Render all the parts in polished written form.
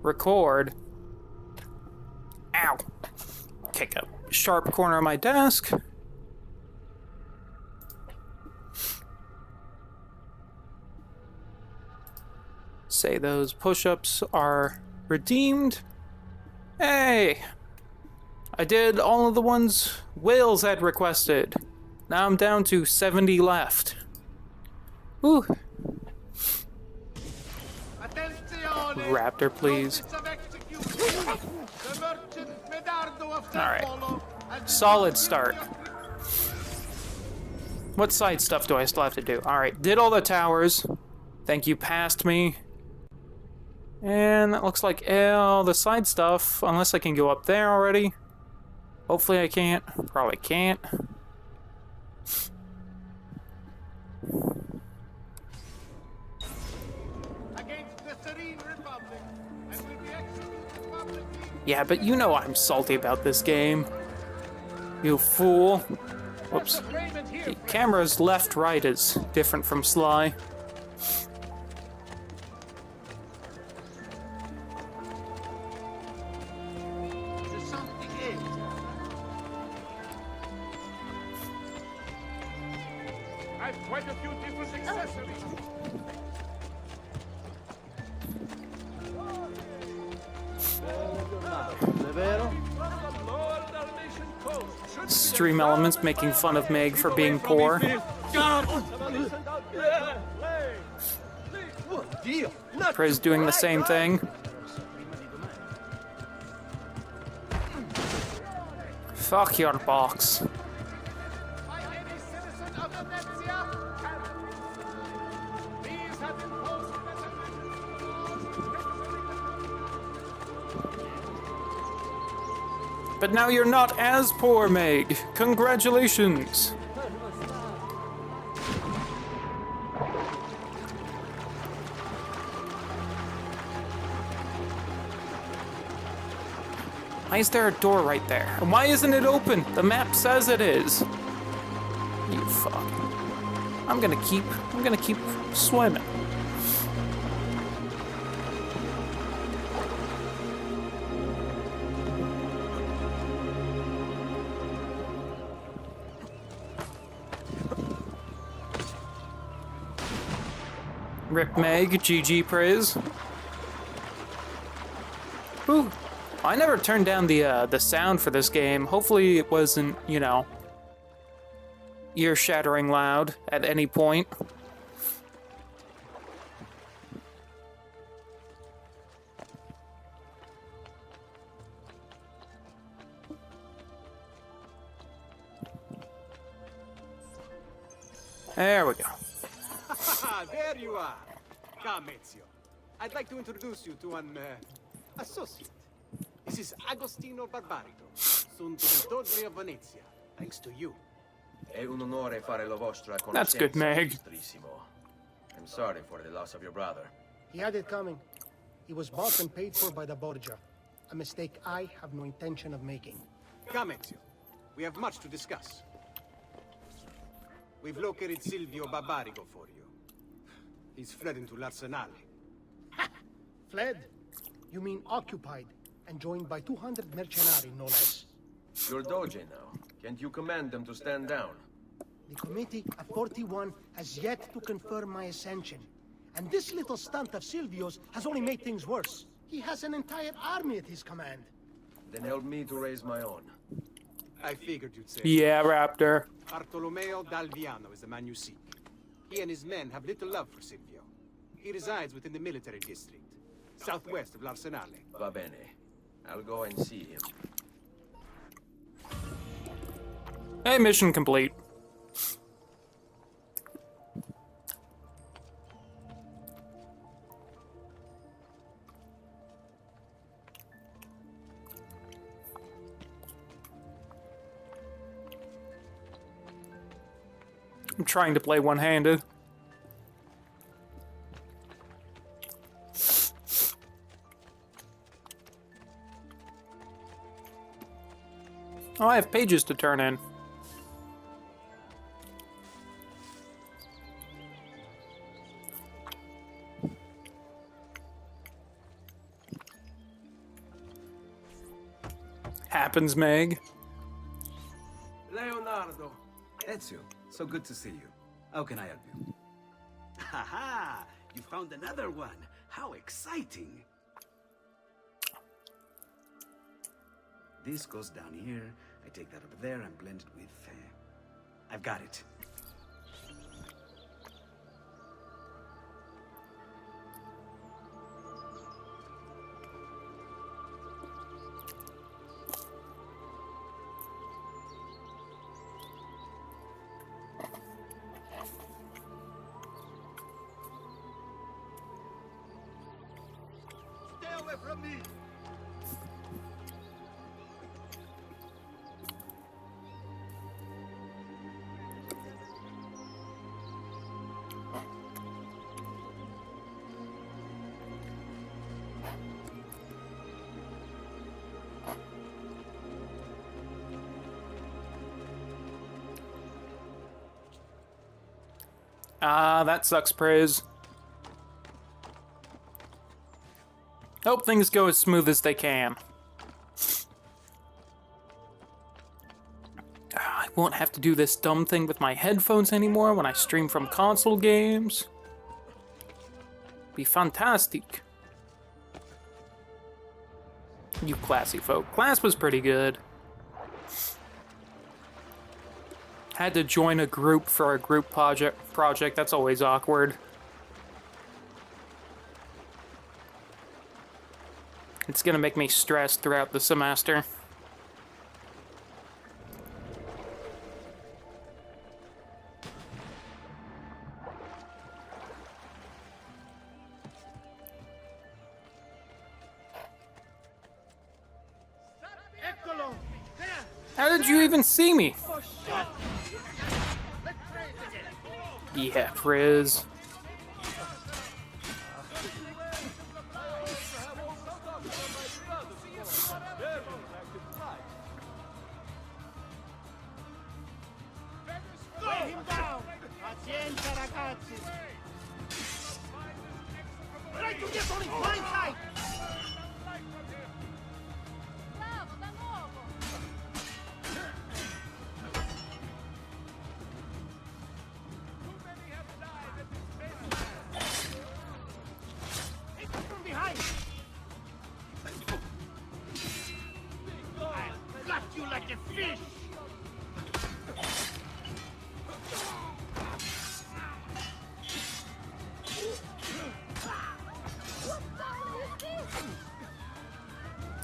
record. Ow. Kick a sharp corner of my desk. Say those push-ups are redeemed. Hey! I did all of the ones Wales had requested. Now I'm down to 70 left. Whew. Raptor, please. Alright. Solid start. What side stuff do I still have to do? Alright, did all the towers. Thank you, passed me. And that looks like all the side stuff, unless I can go up there already. Hopefully I can't. Probably can't. Yeah, but you know I'm salty about this game. You fool. Whoops. The camera's left-right is different from Sly. I've quite a few different accessories. Stream Elements making fun of Meg for being poor. Priz doing the same thing. Fuck your box. But now you're not as poor, Meg. Congratulations. Why is there a door right there? And why isn't it open? The map says it is. You fuck. I'm gonna keep swimming. Rip Meg, GG Priz. Ooh, I never turned down the sound for this game. Hopefully it wasn't, you know, ear-shattering loud at any point. There we go. There you are. Come, Ezio. I'd like to introduce you to an associate. This is Agostino Barbarigo, soon to be Doge of Venezia, thanks to you. È un onore fare la vostra conoscenza. That's good, Meg. Illustrissimo. I'm sorry for the loss of your brother. He had it coming. He was bought and paid for by the Borgia. A mistake I have no intention of making. Come, Ezio. We have much to discuss. We've located Silvio Barbarigo for you. He's fled into l'Arsenale. Fled? You mean occupied, and joined by 200 mercenari, no less. You're Doge now. Can't you command them to stand down? The Committee of 41 has yet to confirm my ascension. And this little stunt of Silvio's has only made things worse. He has an entire army at his command. Then help me to raise my own. I figured you'd say. Yeah, Raptor. Bartolomeo d'Alviano is the man you seek. He and his men have little love for Silvio. He resides within the military district, southwest of l'Arsenale. Va bene. I'll go and see him. Hey, mission complete. I'm trying to play one-handed. Oh, I have pages to turn in. Happens, Meg. Leonardo. Ezio, so good to see you. How can I help you? Haha! You found another one. How exciting! This goes down here. I take that over there and blend it with... I've got it. Stay away from me! Ah, that sucks, Priz. Hope things go as smooth as they can. I won't have to do this dumb thing with my headphones anymore when I stream from console games. Be fantastic. You classy folk. Class was pretty good. Had to join a group for a group project. That's always awkward. It's gonna make me stressed throughout the semester. Eccolo! There! How did you even see me? Oh, shit! Let's raise it! Yeah, Priz. Lay him down! Pazienza, ragazzi! Try to get on his blind side! Bravo, da nuovo! From behind! I'll gut you like a fish!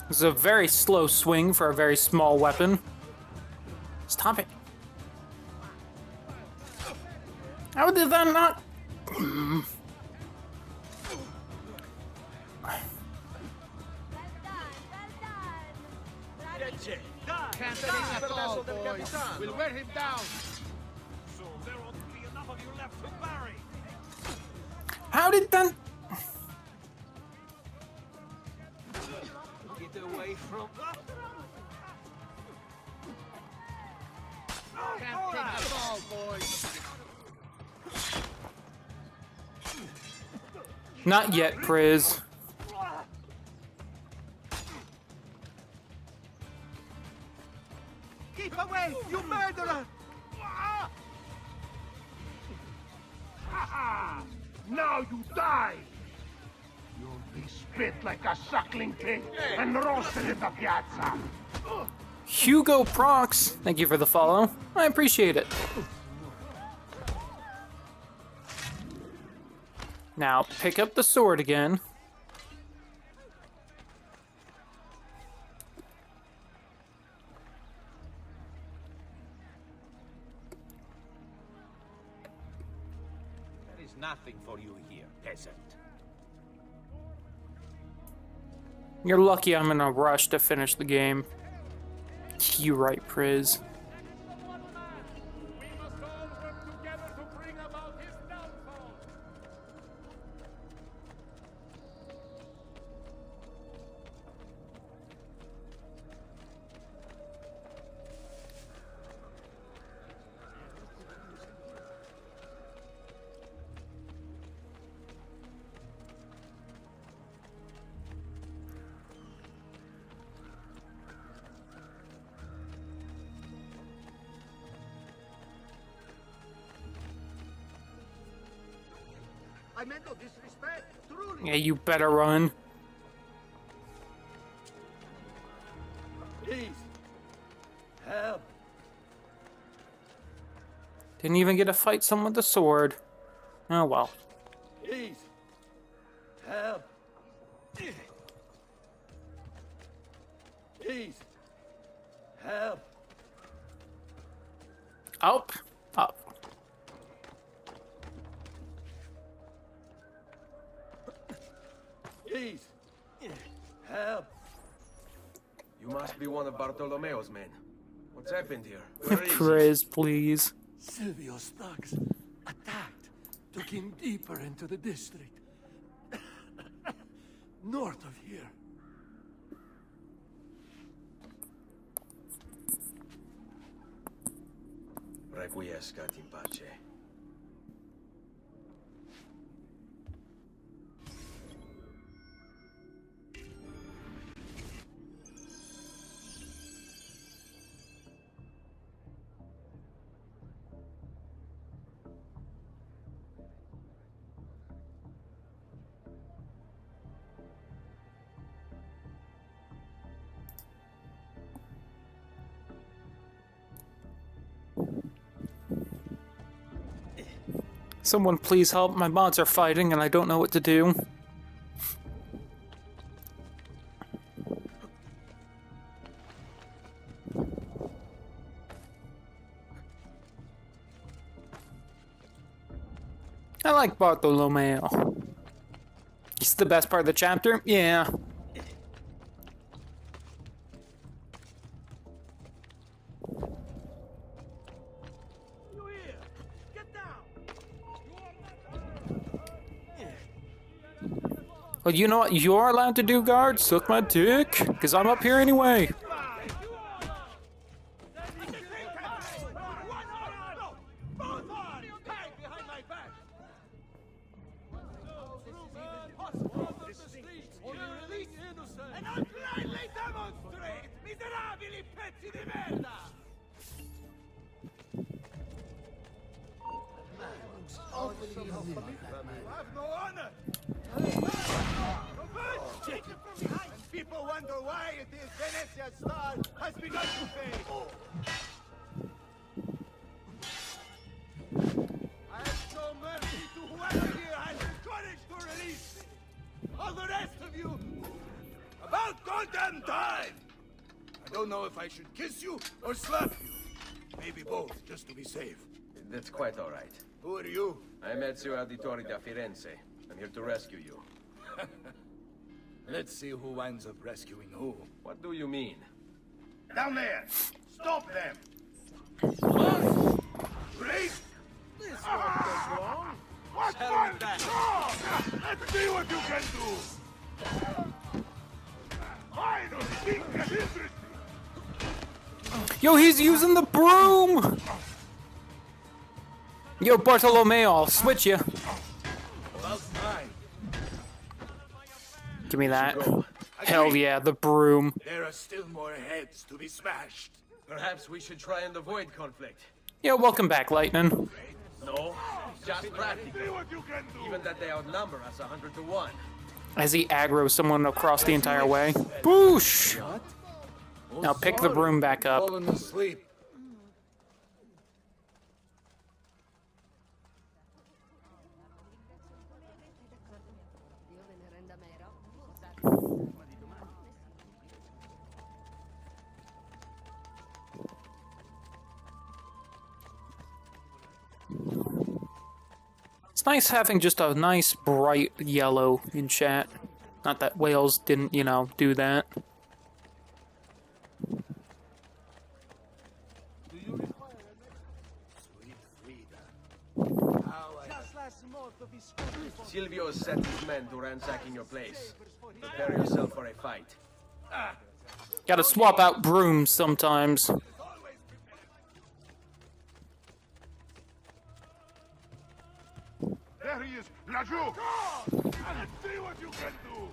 This is a very slow swing for a very small weapon. Stop it. How did that not... Can't let him fall, boys. We'll wear him down. So there ought to be enough of you left to bury. How did that... Get away from... Can't take the fall, boys. Not yet, Priz. Keep away, you murderer! Now you die! You'll be spit like a suckling pig and roasted in the piazza! Hugo Prox, thank you for the follow. I appreciate it. Now, pick up the sword again. There is nothing for you here, peasant. You're lucky I'm in a rush to finish the game. You right, Priz. We must all work together to bring about his downfall. I meant no disrespect. Truly. Yeah, you better run. Please. Help. Didn't even get to fight someone with a sword. Oh well. Please. Help. Please. Help. Up. Up. Please. Help. You must be one of Bartolomeo's men. What's happened here? Where is he? Chris, please. Silvio's thugs attacked, took him deeper into the district. North of here. Requiescat in pace. Someone please help. My mods are fighting and I don't know what to do. I like Bartolomeo. He's the best part of the chapter? Yeah. Well, you know what you're allowed to do, guard? Suck my dick, because I'm up here anyway. People wonder why it is Venezia's star has begun to fade. I have shown mercy to whoever here has the courage to release me. All the rest of you, about goddamn time! I don't know if I should kiss you or slap you. Maybe both, just to be safe. That's quite all right. Who are you? I'm Ezio Auditore da Firenze. I'm here to rescue you. Let's see who winds up rescuing who. What do you mean? Down there! Stop them! Great! This won't go wrong. What's Tell fun? me that. Let's see what you can do! Finally, things get interesting! Yo, he's using the broom! Yo, Bartolomeo, I'll switch you. About time. Give me that. Hell yeah, the broom. There are still more heads to be smashed. Perhaps we should try and avoid conflict. Yo, welcome back, Lightning. No, just practical. See what you can do! Even that they outnumber us 100 to 1. As he aggroes someone across the entire way. Boosh! Now pick the broom back up. Fallen asleep. It's nice having just a nice bright yellow in chat. Not that Wales didn't, you know, do that. Silvio has set his men to ransacking your place. Prepare yourself for a fight. Gotta swap out brooms sometimes. There he is, Lajou! Let's see what you can do!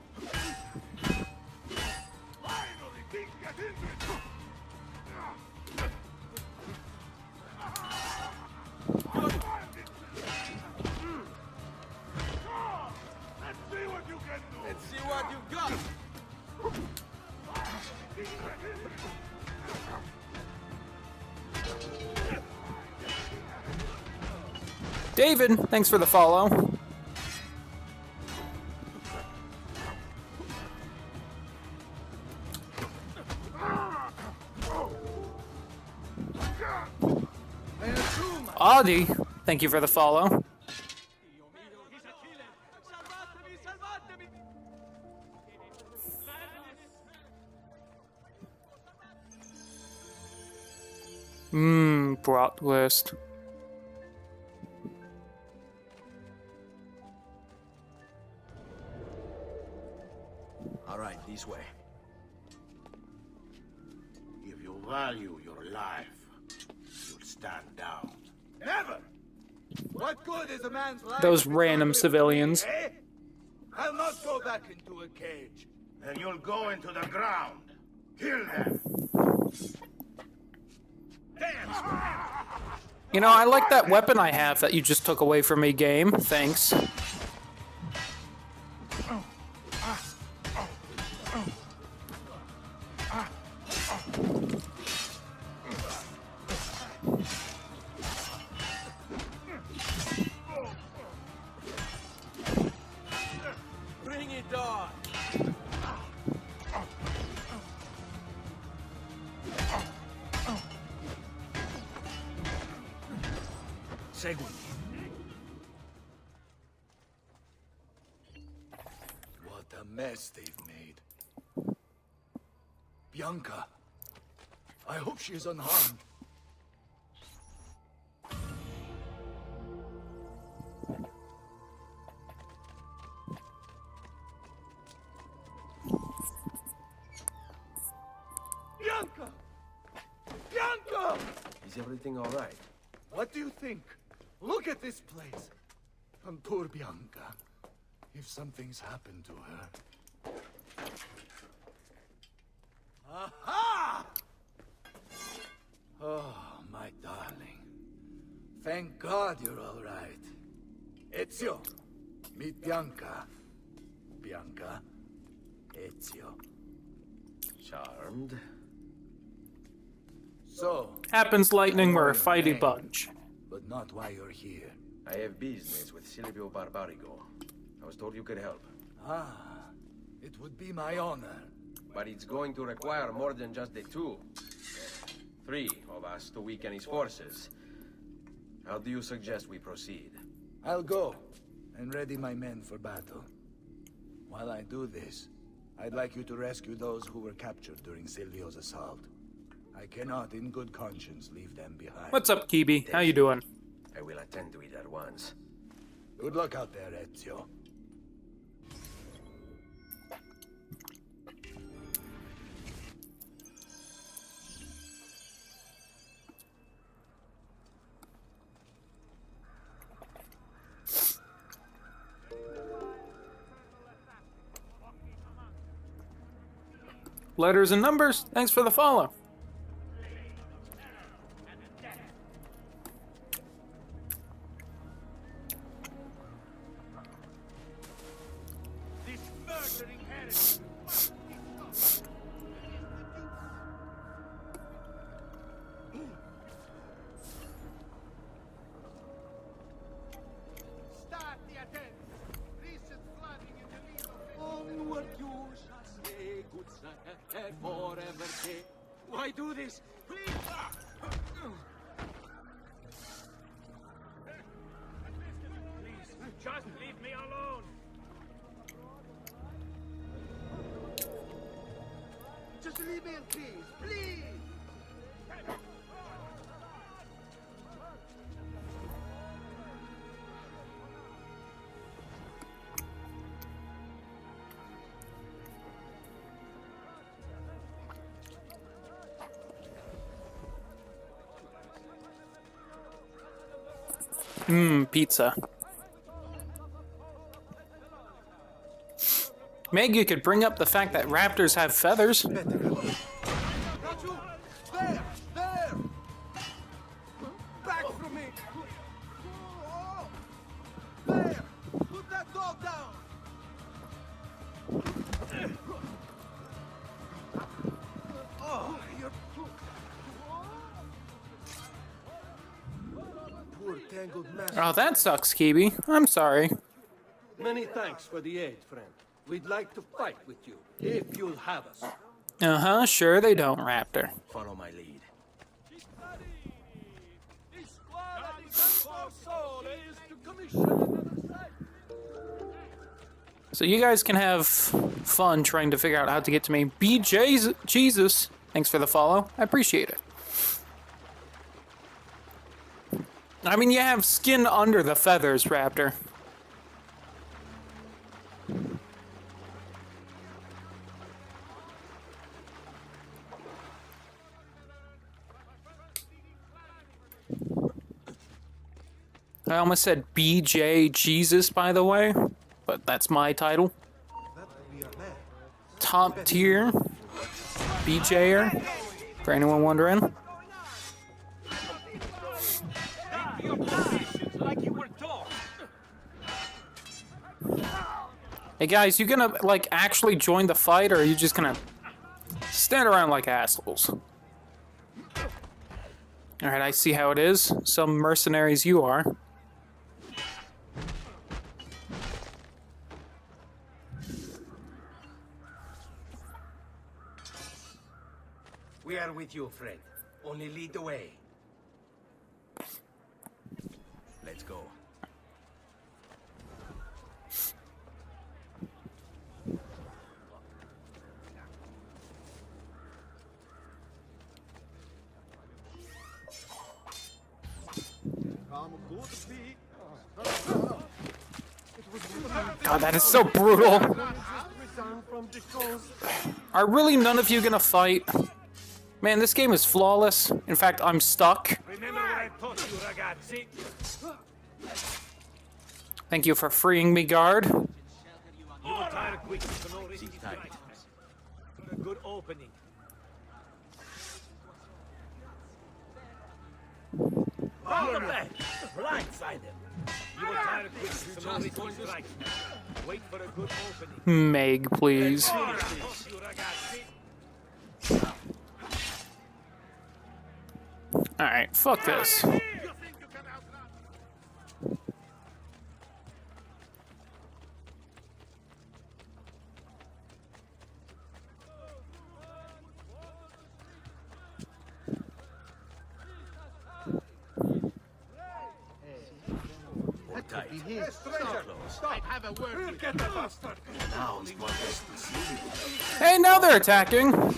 Finally, things get interesting! David, thanks for the follow. Audi, thank you for the follow. Bratwurst. All right, this way. If you value your life, you'll stand down. Never! What good is a man's life? Those if it's random not lived, civilians. eh? I'll not go back into a cage. Then you'll go into the ground. Kill them. You know, I like that weapon I have that you just took away from me, game. Thanks. Bring it on! Segui. What a mess they've made. Bianca. I hope she is unharmed. Bianca! Bianca! Is everything all right? What do you think? Look at this place. And poor Bianca. If something's happened to her. Aha! Oh, my darling. Thank God you're all right. Ezio, meet Bianca. Bianca, Ezio. Charmed. So, Happens lightning, we're a You're fighty hanged, bunch. but not why you're here. I have business with Silvio Barbarigo. I was told you could help. Ah, it would be my honor. But it's going to require more than just the two. 3 of us to weaken his forces. How do you suggest we proceed? I'll go and ready my men for battle. While I do this, I'd like you to rescue those who were captured during Silvio's assault. I cannot, in good conscience, leave them behind. What's up, Kibi? How you doing? I will attend to it at once. Good luck out there, Ezio. Letters and numbers, thanks for the follow. This murdering heretic Start the attack! Recent flooding in the lead of Onward you shall stay, good sir, and forever stay. Why do this? Please! Just leave me alone! Just leave me in peace, please! Pizza. Meg, you could bring up the fact that raptors have feathers. Got you! There! There! Back from me! There! Put that dog down! Oh, you're... Poor tangled mess. Oh, that sucks, Kibi. I'm sorry. Many thanks for the aid, friend. We'd like to fight with you, if you'll have us. Uh-huh, sure they don't, Raptor. Follow my lead. So you guys can have fun trying to figure out how to get to me. BJ Jesus, thanks for the follow. I appreciate it. I mean, you have skin under the feathers, Raptor. I almost said BJ Jesus, by the way, but that's my title. Top tier BJer, for anyone wondering. Hey guys, you gonna like actually join the fight, or are you just gonna stand around like assholes? Alright, I see how it is. Some mercenaries you are. We are with you, friend. Only lead the way. Let's go. God, that is so brutal. Are really none of you gonna fight? Man, this game is flawless. In fact, I'm stuck. Remember what I taught you, ragazzi. Thank you for freeing me, guard. You will tire quick for no reason. For a good opening. Round the back. Blindside them. You will tire quick for no reason. Strike. Wait for a good opening. Meg, please. Alright, fuck this. Hey, now they're attacking.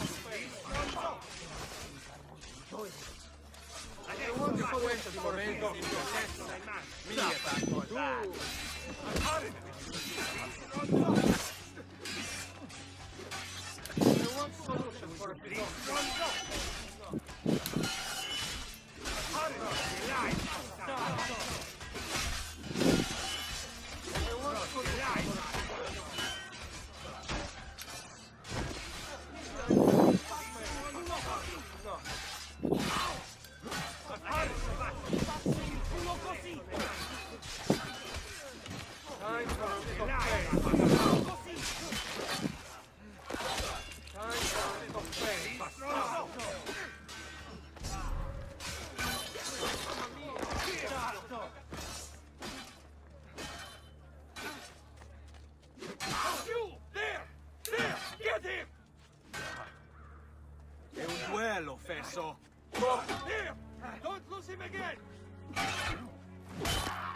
Here! Don't lose him again!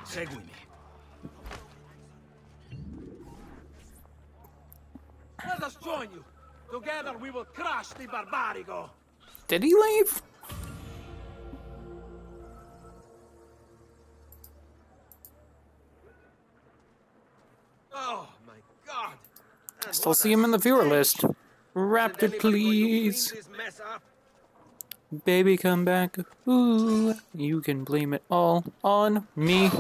Seguimi. Let us join you. Together we will crush the Barbarigo. Did he leave? Oh my God! And Still what see a him in the viewer stench. list. Did Raptor, anybody want to please. clean this mess up? Baby, come back. Ooh, you can blame it all on me.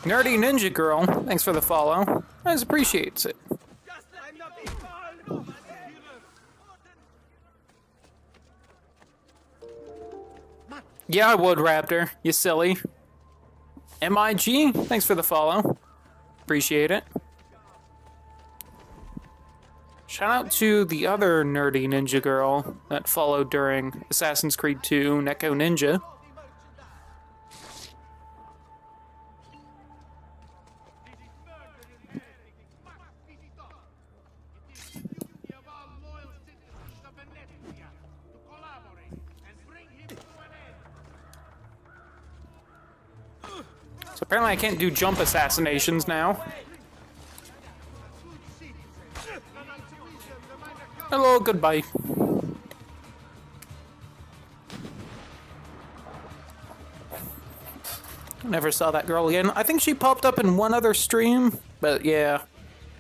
Nerdy Ninja Girl, thanks for the follow. I just appreciates it. Just I'm not involved. Yeah, I would, Raptor. You silly. MIG, thanks for the follow. Appreciate it. Shout out to the other nerdy ninja girl that followed during Assassin's Creed 2, Neko Ninja. So apparently I can't do jump assassinations now. Hello, goodbye. Never saw that girl again. I think she popped up in one other stream, but yeah,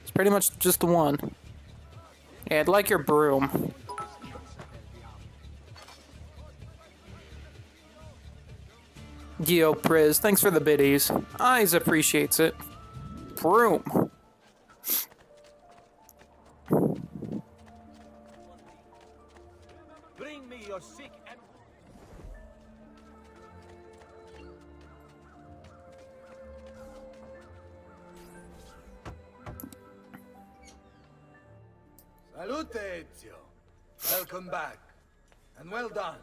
it's pretty much just the one. Yeah, I'd like your broom. Yo, Priz, thanks for the biddies. Eyes appreciates it. Broom. Bring me your sick and... Salute, Ezio. Welcome back. And well done.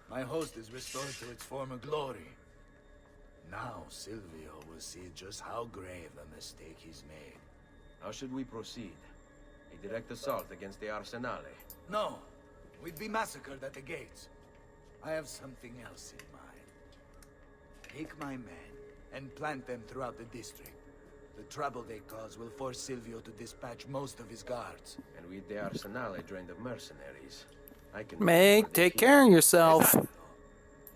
My host is restored to its former glory. Now Silvio will see just how grave a mistake he's made. How should we proceed? A direct assault against the Arsenale. No, we'd be massacred at the gates. I have something else in mind. Take my men and plant them throughout the district. The trouble they cause will force Silvio to dispatch most of his guards. And with the Arsenale drained of mercenaries, I can... Meg, take care of yourself. Esatto.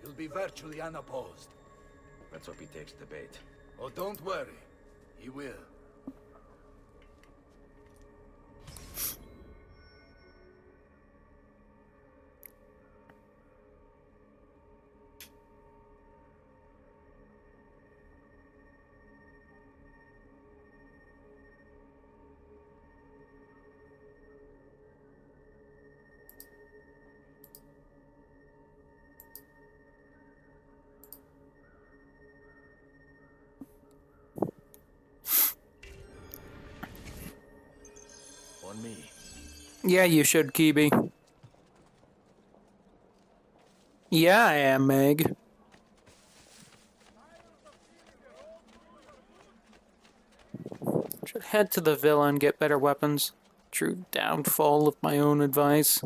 You'll be virtually unopposed. Let's hope he takes the bait. Oh, don't worry. He will. On me. Yeah, you should, Kibi. Yeah, I am, Meg. Should head to the villa and get better weapons. True downfall of my own advice.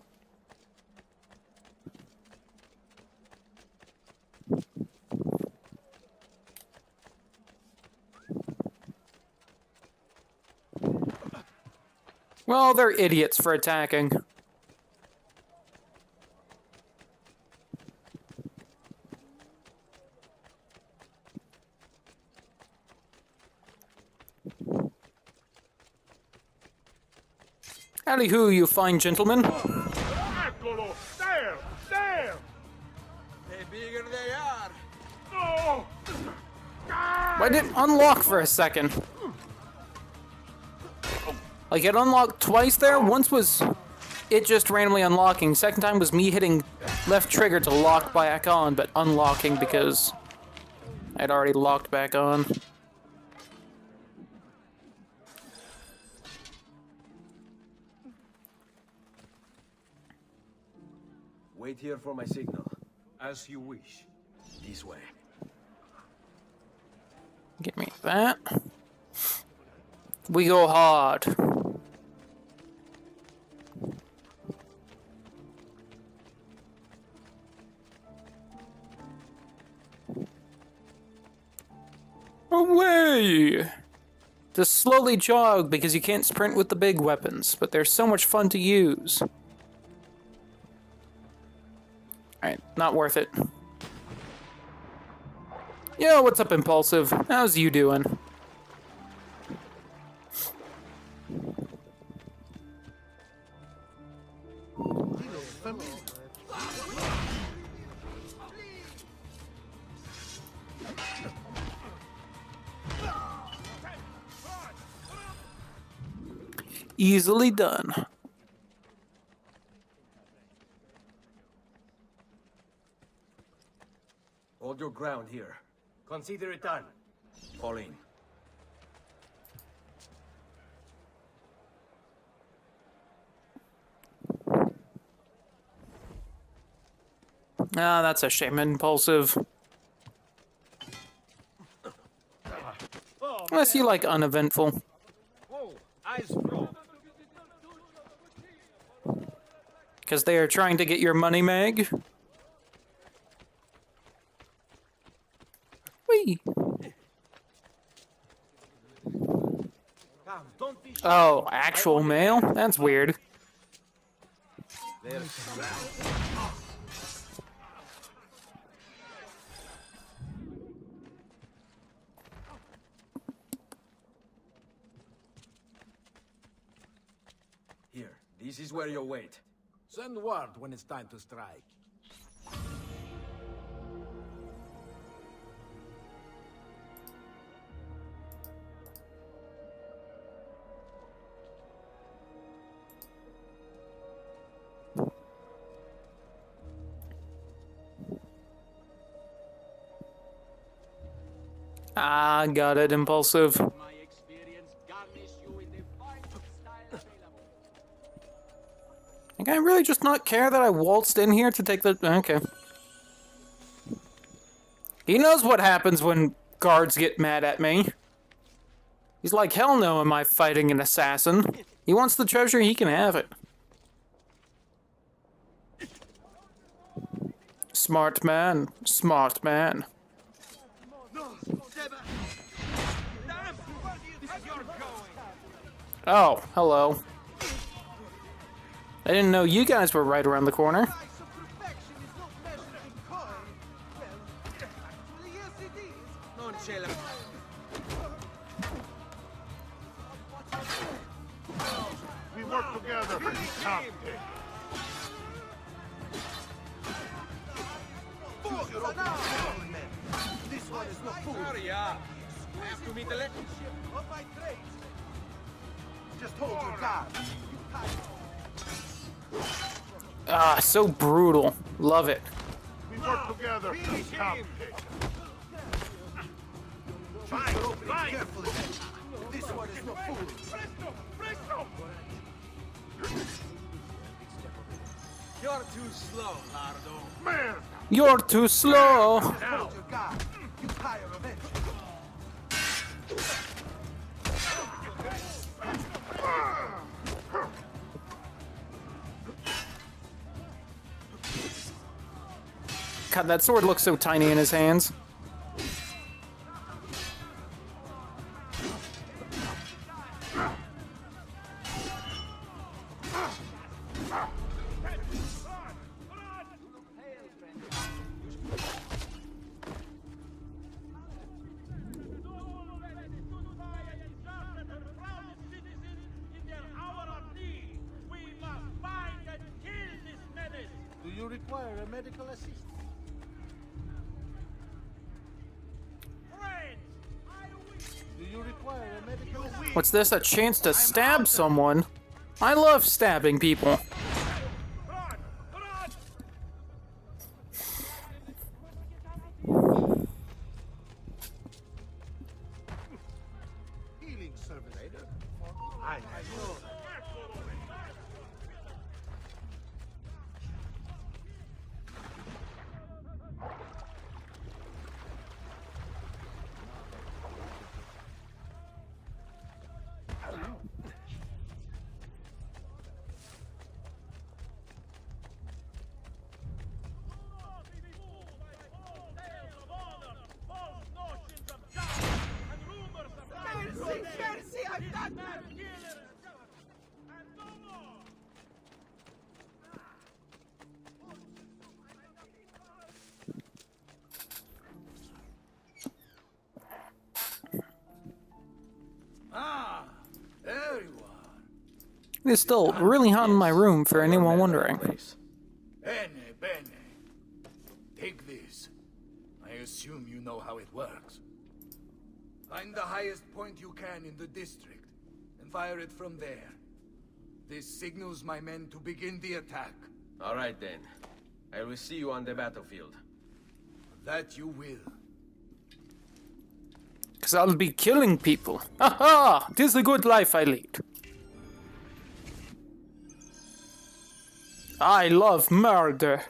Well, they're idiots for attacking. Howdy-hoo, you fine gentlemen. Eccolo! There! There! The bigger they are. Oh! Why did it unlock for a second? Like, it unlocked twice there. Once was it just randomly unlocking. Second time was me hitting left trigger to lock back on, but unlocking because I'd already locked back on. Wait here for my signal. As you wish. This way. Give me that. We go hard. Away! Just slowly jog because you can't sprint with the big weapons, but they're so much fun to use. Alright, not worth it. Yo, what's up, Impulsive? How's you doing? Easily done. Hold your ground here. Consider it done. Fall in. Ah, that's a shame. Impulsive. Unless you like uneventful. Because they are trying to get your money, Meg. Whee! Oh, actual mail? That's weird. Here, this is where you wait. Send word when it's time to strike. Ah, got it, Impulsive. My experience garnish you in the finest style available. Like, I really just not care that I waltzed in here to take the... Okay. He knows what happens when guards get mad at me. He's like, hell no am I fighting an assassin. He wants the treasure, he can have it. Smart man. Smart man. Oh, hello. I didn't know you guys were right around the corner. Non c'è la... We work together for this competition. This one is not food. Hurry up! I have to meet the legend. Of my trade. Just hold your guard. Ah, so brutal. Love it. We work together for this competition. Fight! Carefully. This one is not food. You're too slow, Lardo. Man! You're too slow. Hold your guard. You tire of it. God, that sword looks so tiny in his hands. Do you require a medical assistant? Do you require a medical assistant? What's this? A chance to stab someone? I love stabbing people. Healing service. I know. Ah, there you are. It's still really hot in my room for anyone wondering. Bene, bene. Take this. I assume you know how it works. Find the highest point you can in the district, and fire it from there. This signals my men to begin the attack. All right then. I will see you on the battlefield. That you will. Because I'll be killing people. Haha! 'Tis the good life I lead. I love murder.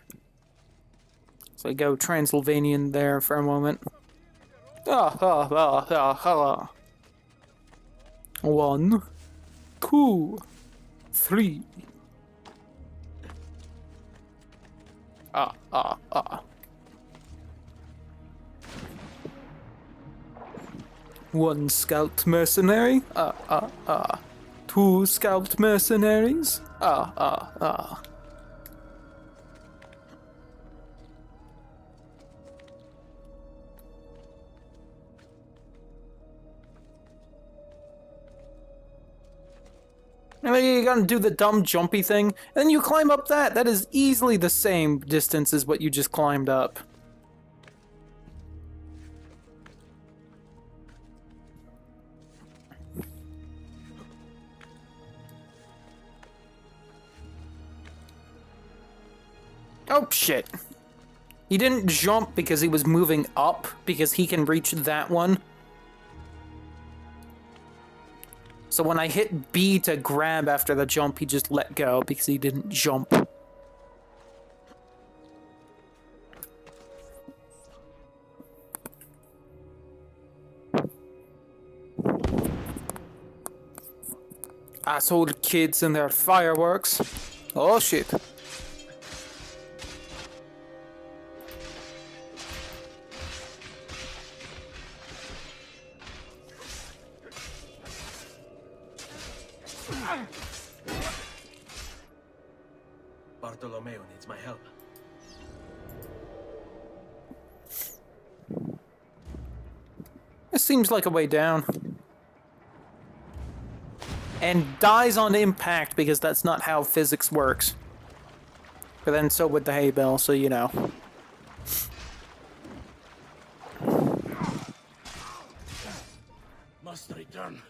So I go Transylvanian there for a moment. Ah, ah, ah, ah, ah. 1, 2, 3. Ah, ah, ah. 1 scout mercenary. Ah, ah, ah. 2 scout mercenaries. Ah, ah, ah. And then you gotta do the dumb jumpy thing, and then you climb up that. That is easily the same distance as what you just climbed up. Oh shit. He didn't jump because he was moving up, because he can reach that one. So when I hit B to grab after the jump, he just let go because he didn't jump. Asshole kids and their fireworks. Oh shit. Bartolomeo needs my help. It seems like a way down. And dies on impact because that's not how physics works. But then so would the hay bale, so you know. Must return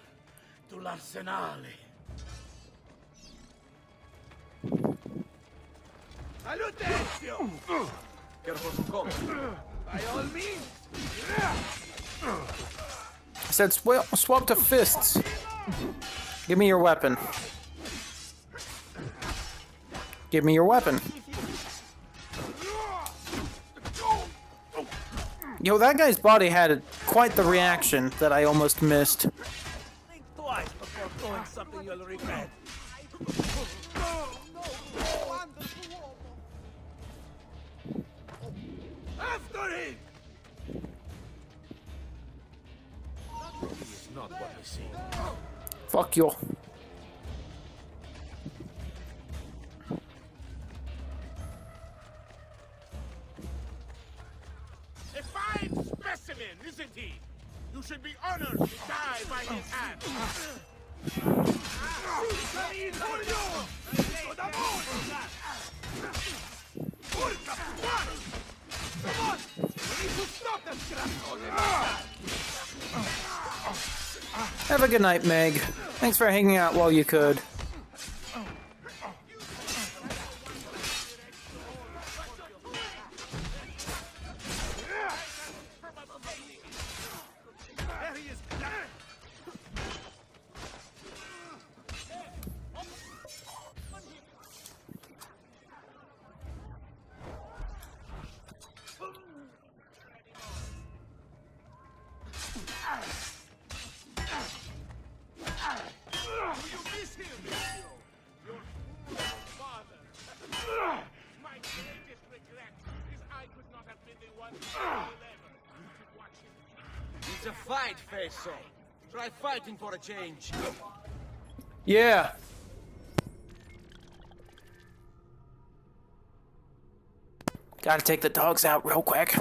to l'Arsenale. Salutazio! Careful from combat. By all means! I said swap to fists. Give me your weapon. Give me your weapon. Yo, that guy's body had quite the reaction that I almost missed. Think twice before doing something you'll regret. After him! He's not what we see. Fuck you. A fine specimen, isn't he? You should be honored to die by his hand. Come on! We need to stop them, Have a good night, Meg. Thanks for hanging out while you could. There he is. You miss him, your father. My greatest regret is I could not have been the one who could watch him. It's a fight, Feso. Try fighting for a change. Yeah. Gotta take the dogs out real quick.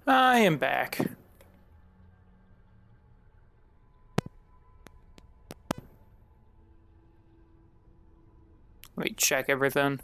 I am back. Let me check everything.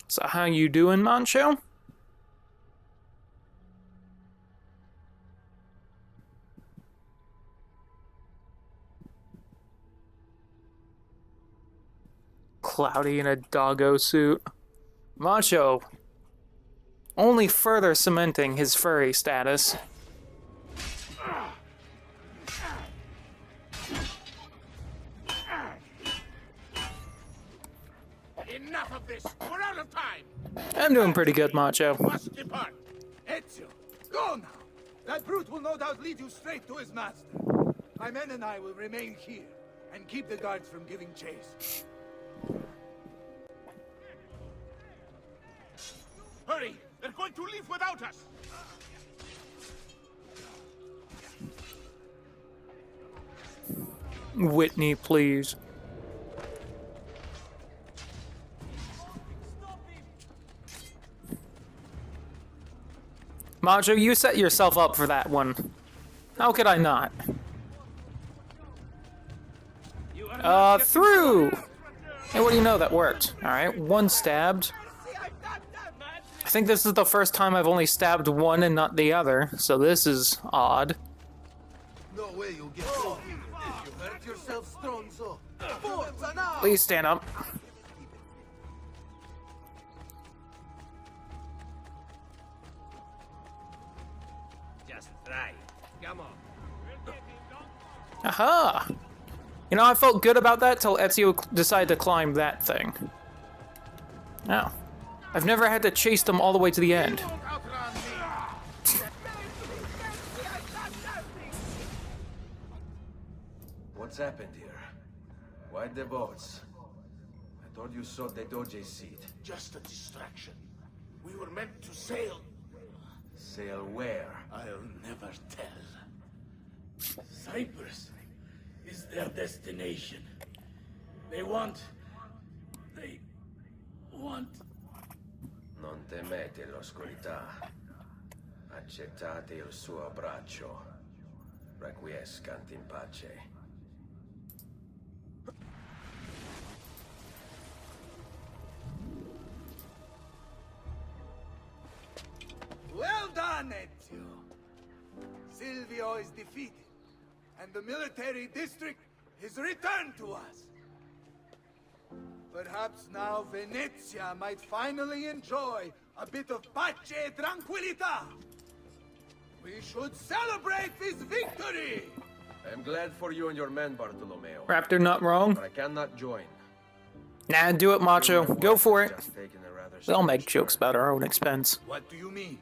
So how you doing, Mancho? Cloudy in a doggo suit. Macho only further cementing his furry status. Enough of this! We're out of time! I'm doing pretty good, Macho. Must depart! Ezio, go now! That brute will no doubt lead you straight to his master. My men and I will remain here and keep the guards from giving chase. Hurry! They're going to leave without us! Whitney, please. Macho, you set yourself up for that one. How could I not? Through! Hey, what do you know? That worked. Alright, one stabbed. I think this is the first time I've only stabbed one and not the other, so this is odd. No way you'll get through here. You hurt yourself, Stronzo. Forza now! Please stand up. Just try. Come on. Aha! You know, I felt good about that till Ezio decided to climb that thing. Oh. I've never had to chase them all the way to the end. What's happened here? Why the boats? I thought you saw the Doge's seat. Just a distraction. We were meant to sail. Sail where? I'll never tell. Cyprus is their destination. They want... Non temete l'oscurità. Accettate il suo abbraccio. Requiescant in pace. Well done, Ezio. Silvio is defeated, and the military district is returned to us. Perhaps now Venezia might finally enjoy a bit of pace e tranquillità. We should celebrate this victory! I'm glad for you and your men, Bartolomeo. Raptor not wrong. But I cannot join. Nah, do it, Macho. Go for it. Just taken a rather We'll make strange jokes turn. about our own expense. What do you mean?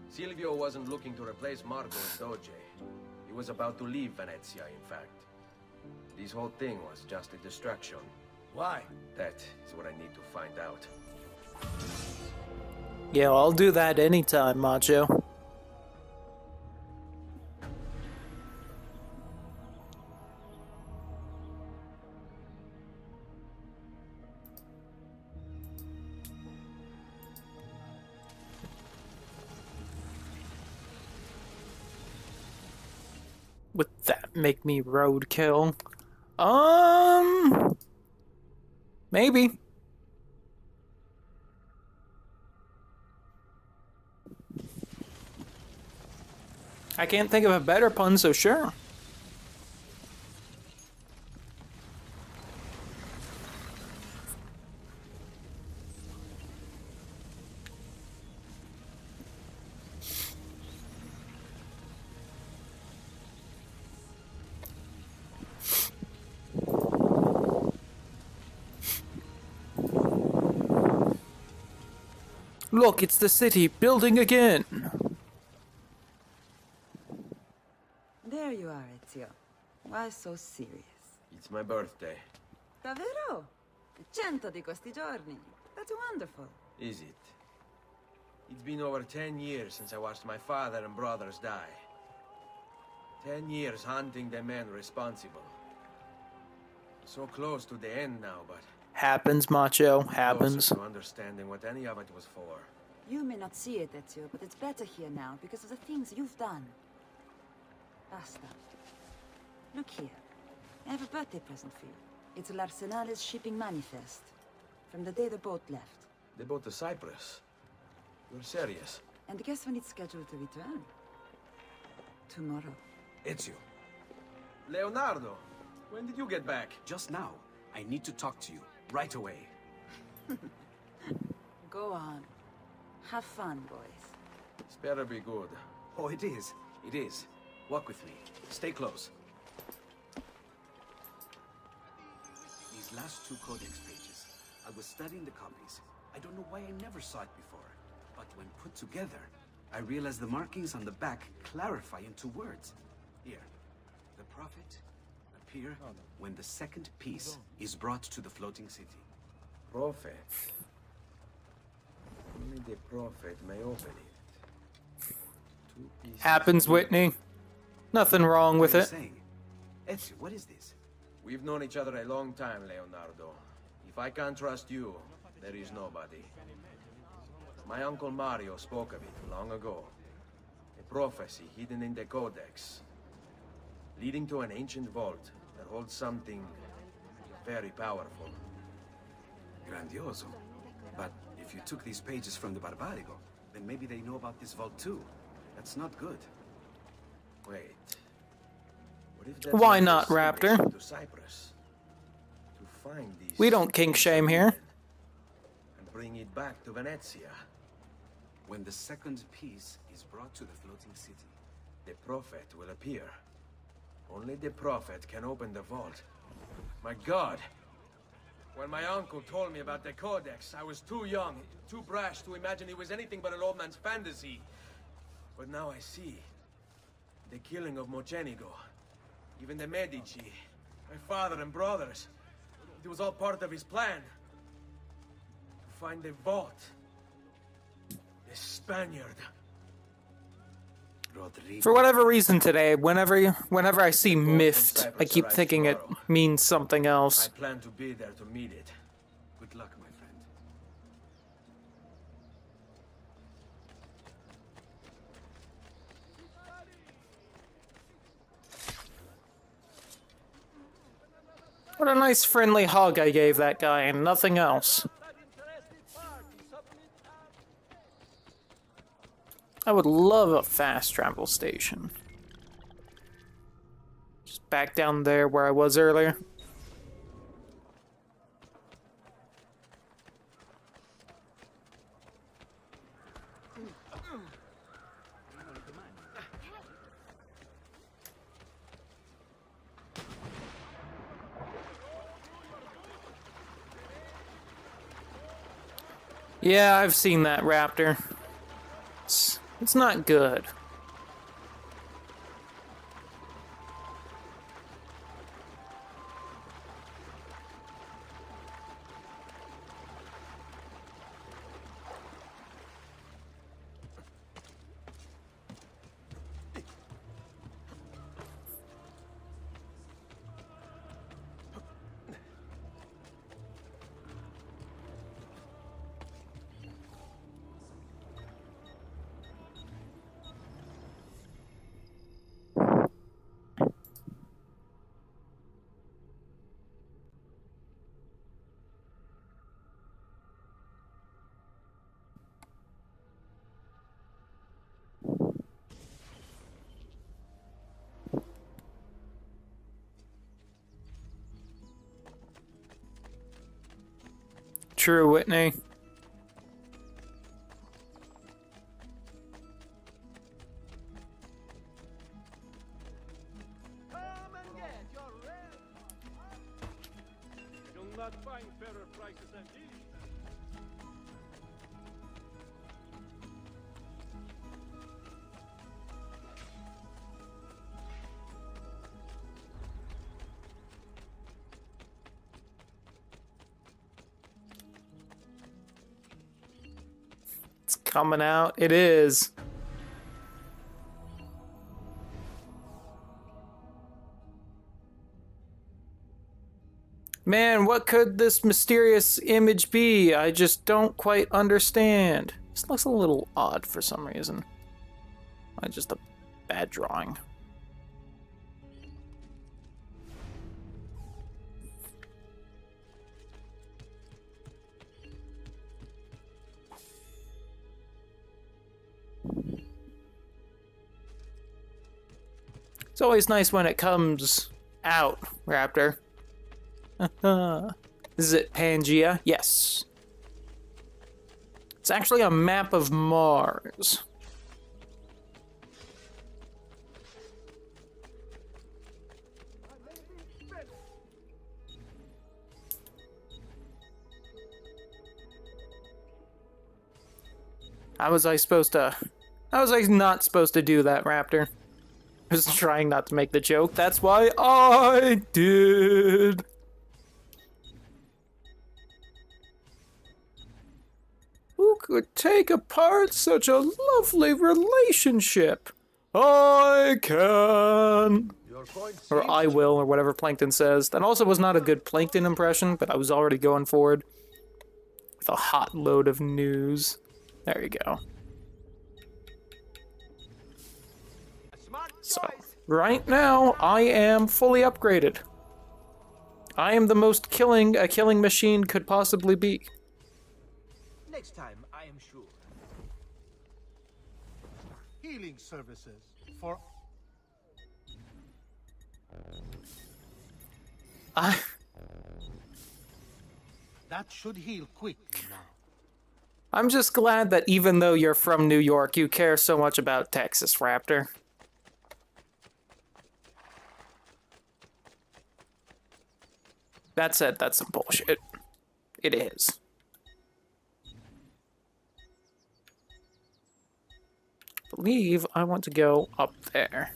Silvio wasn't looking to replace Marco as Doge. He was about to leave Venezia, in fact. This whole thing was just a distraction. Why? That is what I need to find out. Yeah, I'll do that anytime, Macho. Would that make me roadkill? Maybe. I can't think of a better pun, so sure. Look, it's the city building again. There you are, Ezio. Why so serious? It's my birthday. Davvero? 100 di questi giorni. That's wonderful. Is it? It's been over 10 years since I watched my father and brothers die. 10 years hunting the men responsible. So close to the end now, but Happens, Macho. Happens. closer to understanding what any of it was for. You may not see it, Ezio, but it's better here now because of the things you've done. Basta. Look here. I have a birthday present for you. It's L'Arsenale's shipping manifest. From the day the boat left. They boat to Cyprus. You're serious? And guess when it's scheduled to return? Tomorrow. Ezio, Leonardo, when did you get back? just now, I need to talk to you, right away. Go on. Have fun, boys. This better be good. Oh, it is. It is. Walk with me. Stay close. These last two codex pages, I was studying the copies. I don't know why I never saw it before. But when put together, I realized the markings on the back clarify into words. Here, the prophet appear when the second piece is brought to the floating city. Prophet. Only the prophet may open it. Two pieces. Happens, Whitney. Nothing wrong with What are you it. saying? Ezio, what is this? We've known each other a long time, Leonardo. If I can't trust you, there is nobody. My uncle Mario spoke of it long ago. A prophecy hidden in the Codex, leading to an ancient vault that holds something very powerful. Grandioso. But if you took these pages from the Barbarigo, then maybe they know about this vault too. That's not good. Wait. What if that's Why what not, they sent Raptor? to Cyprus? To find these We don't kink shame here. and bring it back to Venezia. When the second piece is brought to the floating city. The prophet will appear. Only the prophet can open the vault. My God! When my uncle told me about the Codex, I was too young, too brash to imagine it was anything but an old man's fantasy. But now I see. The killing of Mocenigo. Even the Medici. My father and brothers. It was all part of his plan. To find the vault. The Spaniard. Rodrigo. For whatever reason today, whenever I see Mift, I keep thinking it means something I else. plan to be there to meet it. Good luck, my friend. What a nice friendly hug I gave that guy and nothing else. I would love a fast travel station. Just back down there where I was earlier. Yeah, I've seen that raptor. It's not good. True, Whitney. Come and get your rare. You'll not find fairer prices than these. coming out. It is. Man, what could this mysterious image be? I just don't quite understand. This looks a little odd for some reason. Just a bad drawing. It's always nice when it comes out, Raptor. Is it Pangea? Yes. It's actually a map of Mars. How was I not supposed to do that, Raptor? I was trying not to make the joke. That's why I did. Who could take apart such a lovely relationship? I can. Or I will, or whatever Plankton says. That also was not a good Plankton impression, but I was already going forward with a hot load of news. There you go. So, right now, I am fully upgraded. I am the most killing a killing machine could possibly be. Next time, I am sure. Healing services for... That should heal quickly now. I'm just glad that even though you're from New York, you care so much about Texas, Raptor. That said, that's some bullshit. It is. I believe I want to go up there.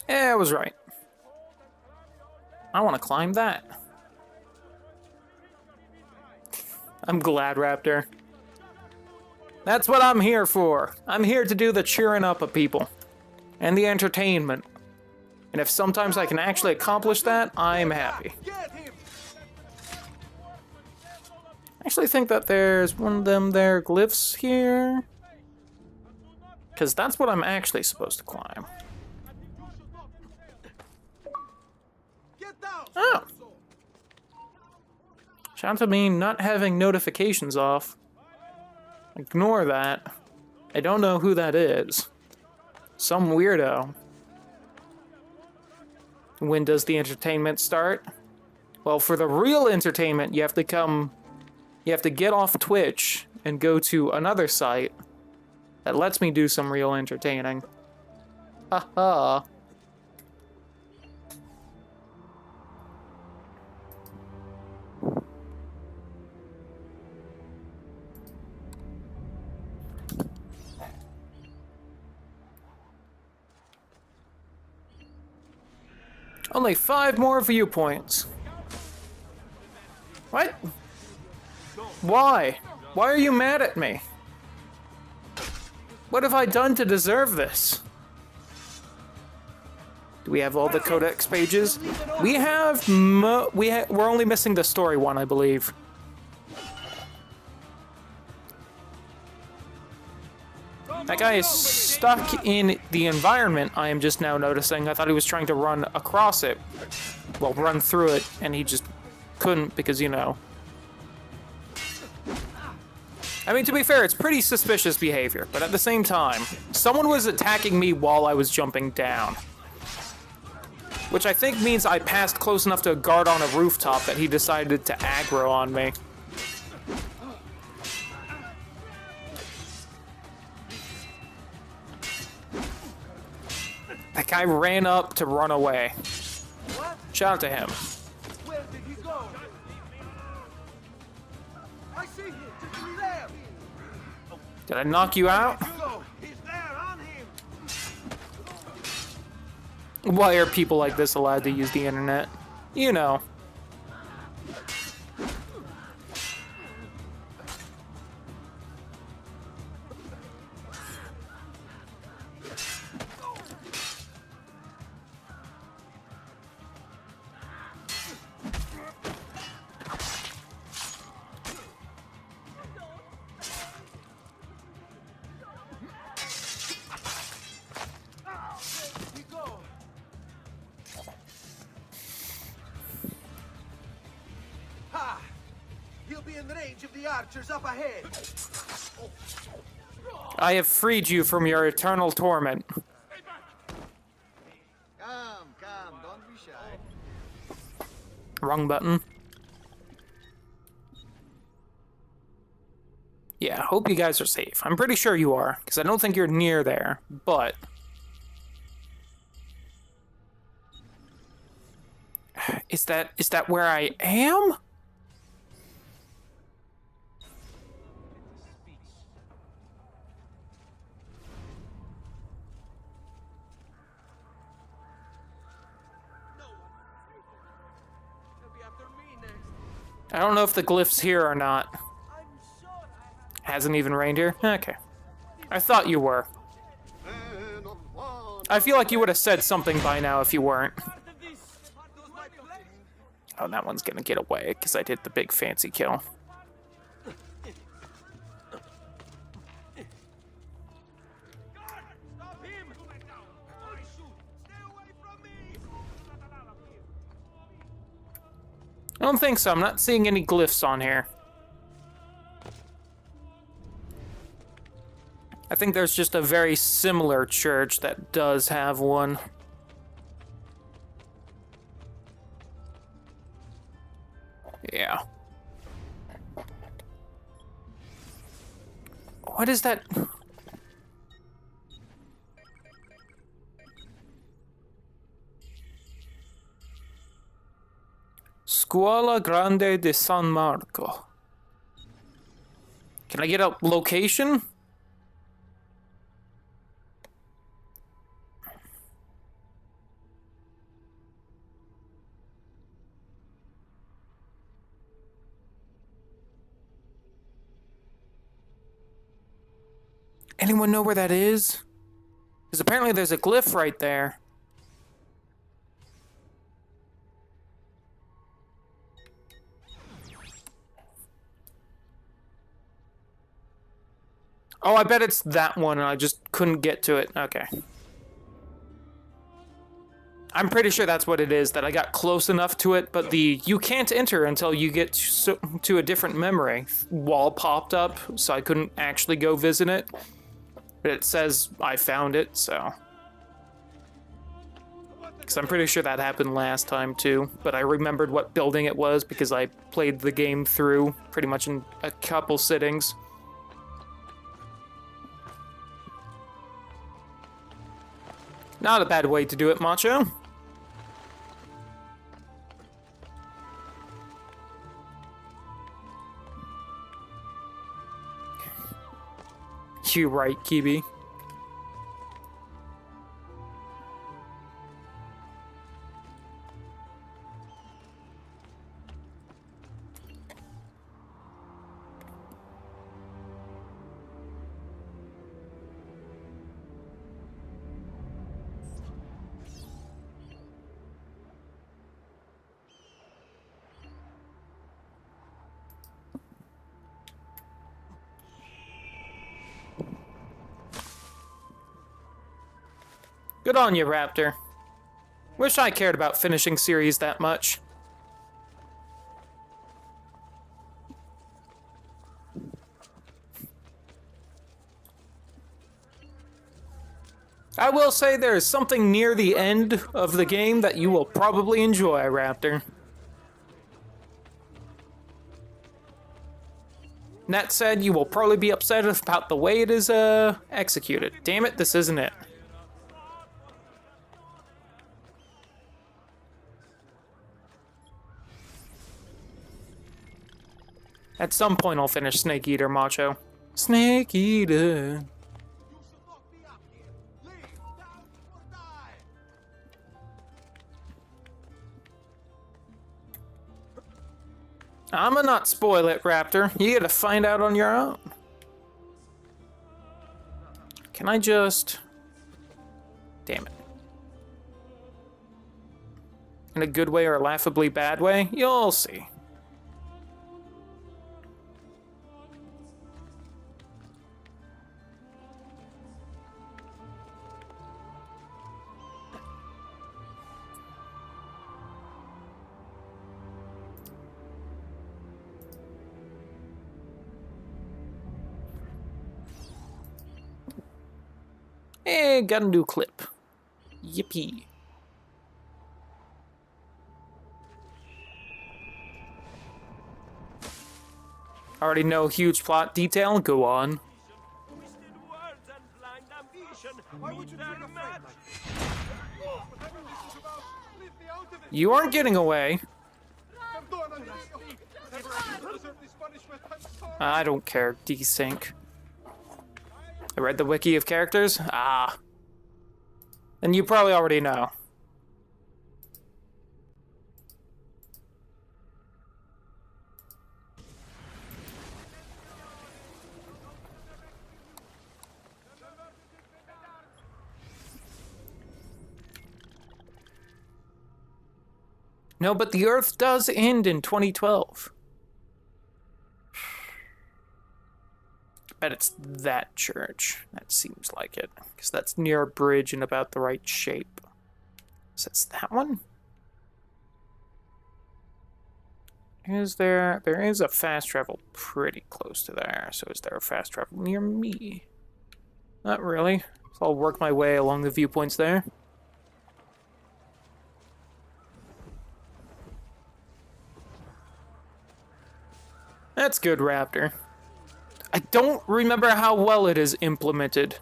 Yeah, I was right. I want to climb that. I'm glad, Raptor. That's what I'm here for. I'm here to do the cheering up of people. And the entertainment. And if sometimes I can actually accomplish that, I'm happy. I actually think that there's one of them there glyphs here. Because that's what I'm actually supposed to climb. Oh. Shout out to me not having notifications off. Ignore that. I don't know who that is. Some weirdo. When does the entertainment start? Well, for the real entertainment, you have to get off Twitch and go to another site that lets me do some real entertaining. Haha. Only 5 more viewpoints. What? Why? Why are you mad at me? What have I done to deserve this? Do we have all the codex pages? We have we're only missing the story one, I believe. That guy is stuck in the environment, I am just now noticing. I thought he was trying to run across it. Well, run through it, and he just couldn't because, you know. I mean, to be fair, it's pretty suspicious behavior, but at the same time, someone was attacking me while I was jumping down. Which I think means I passed close enough to a guard on a rooftop that he decided to aggro on me. That guy ran up to run away. Shout out to him. Where did he go? Did I knock you out? Go! He's there, on him! Why are people like this allowed to use the internet? You know. You go! Ha! He'll be in range of the archers up ahead. I have freed you from your eternal torment. Come, don't be shy. Wrong button. Yeah, hope you guys are safe. I'm pretty sure you are, because I don't think you're near there, but... Is that where I am? I don't know if the glyph's here or not. Hasn't even rained here? Okay. I thought you were. I feel like you would have said something by now if you weren't. Oh, that one's gonna get away because I did the big fancy kill. Stop him! Or shoot! Stay away from me! I don't think so. I'm not seeing any glyphs on here. I think there's just a very similar church that does have one. Yeah. What is that? Scuola Grande di San Marco. Can I get a location? Anyone know where that is? Because apparently there's a glyph right there. Oh, I bet it's that one and I just couldn't get to it. Okay. I'm pretty sure that's what it is, that I got close enough to it, but the you can't enter until you get to a different memory wall popped up, so I couldn't actually go visit it. But it says I found it, so... Because I'm pretty sure that happened last time, too. But I remembered what building it was because I played the game through pretty much in a couple sittings. Not a bad way to do it, Macho. You right, Kibi. Good on you, Raptor. Wish I cared about finishing series that much. I will say there is something near the end of the game that you will probably enjoy, Raptor. That said, you will probably be upset about the way it is executed. Damn it, this isn't it. At some point I'll finish Snake Eater, Macho. Snake eater. I'ma not spoil it, Raptor. You gotta find out on your own. Can I just... Damn it. In a good way or a laughably bad way? You'll see. Hey, got a new clip. Yippee. Already know huge plot detail? Go on. You aren't getting away. I don't care, desync. I read the wiki of characters? Ah. And you probably already know. No, but the Earth does end in 2012. Bet it's that church. That seems like it. Because that's near a bridge and about the right shape. So it's that one? There is a fast travel pretty close to there. So is there a fast travel near me? Not really. So I'll work my way along the viewpoints there. That's good, Raptor. I don't remember how well it is implemented.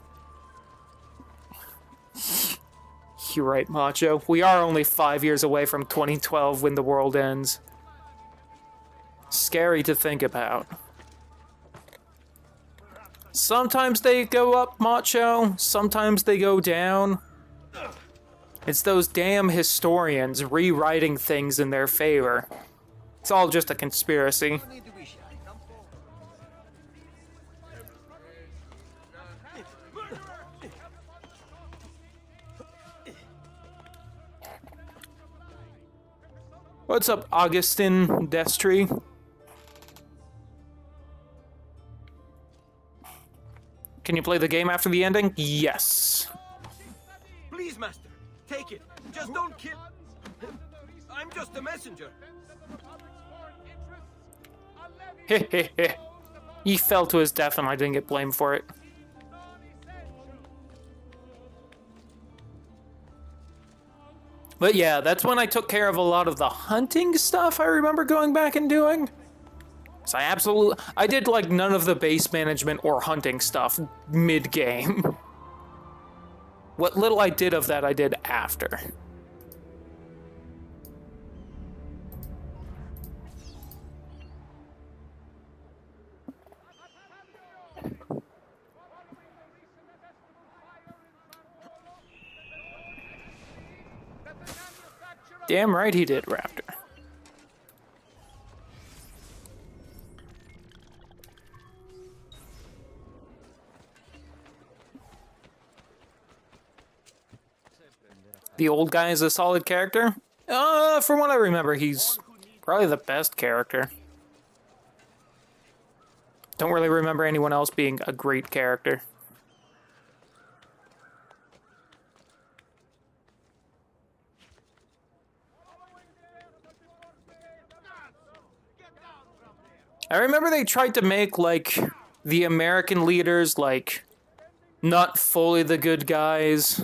You're right, Macho. We are only 5 years away from 2012 when the world ends. Scary to think about. Sometimes they go up, Macho. Sometimes they go down. It's those damn historians rewriting things in their favor. It's all just a conspiracy. What's up, Augustin Destry? Can you play the game after the ending? Yes. Please, Master, take it. Just don't kill... I'm just a messenger. Hehehe. He fell to his death and I didn't get blamed for it. But yeah, that's when I took care of a lot of the hunting stuff I remember going back and doing. So I did like none of the base management or hunting stuff mid-game. What little I did of that, I did after. Damn right he did, Raptor. The old guy is a solid character? From what I remember, he's probably the best character. Don't really remember anyone else being a great character. I remember they tried to make, like, the American leaders, like, not fully the good guys.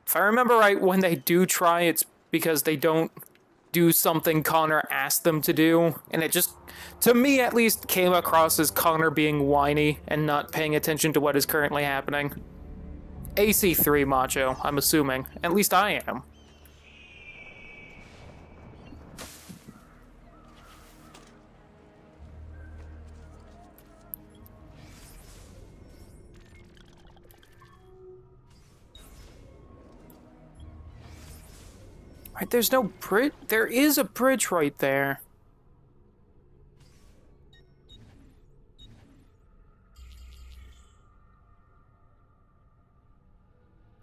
If I remember right, when they do try, it's because they don't do something Connor asked them to do. And it just, to me at least, came across as Connor being whiny and not paying attention to what is currently happening. AC3 Macho, I'm assuming. At least I am. Right, there's no bridge. There is a bridge right there.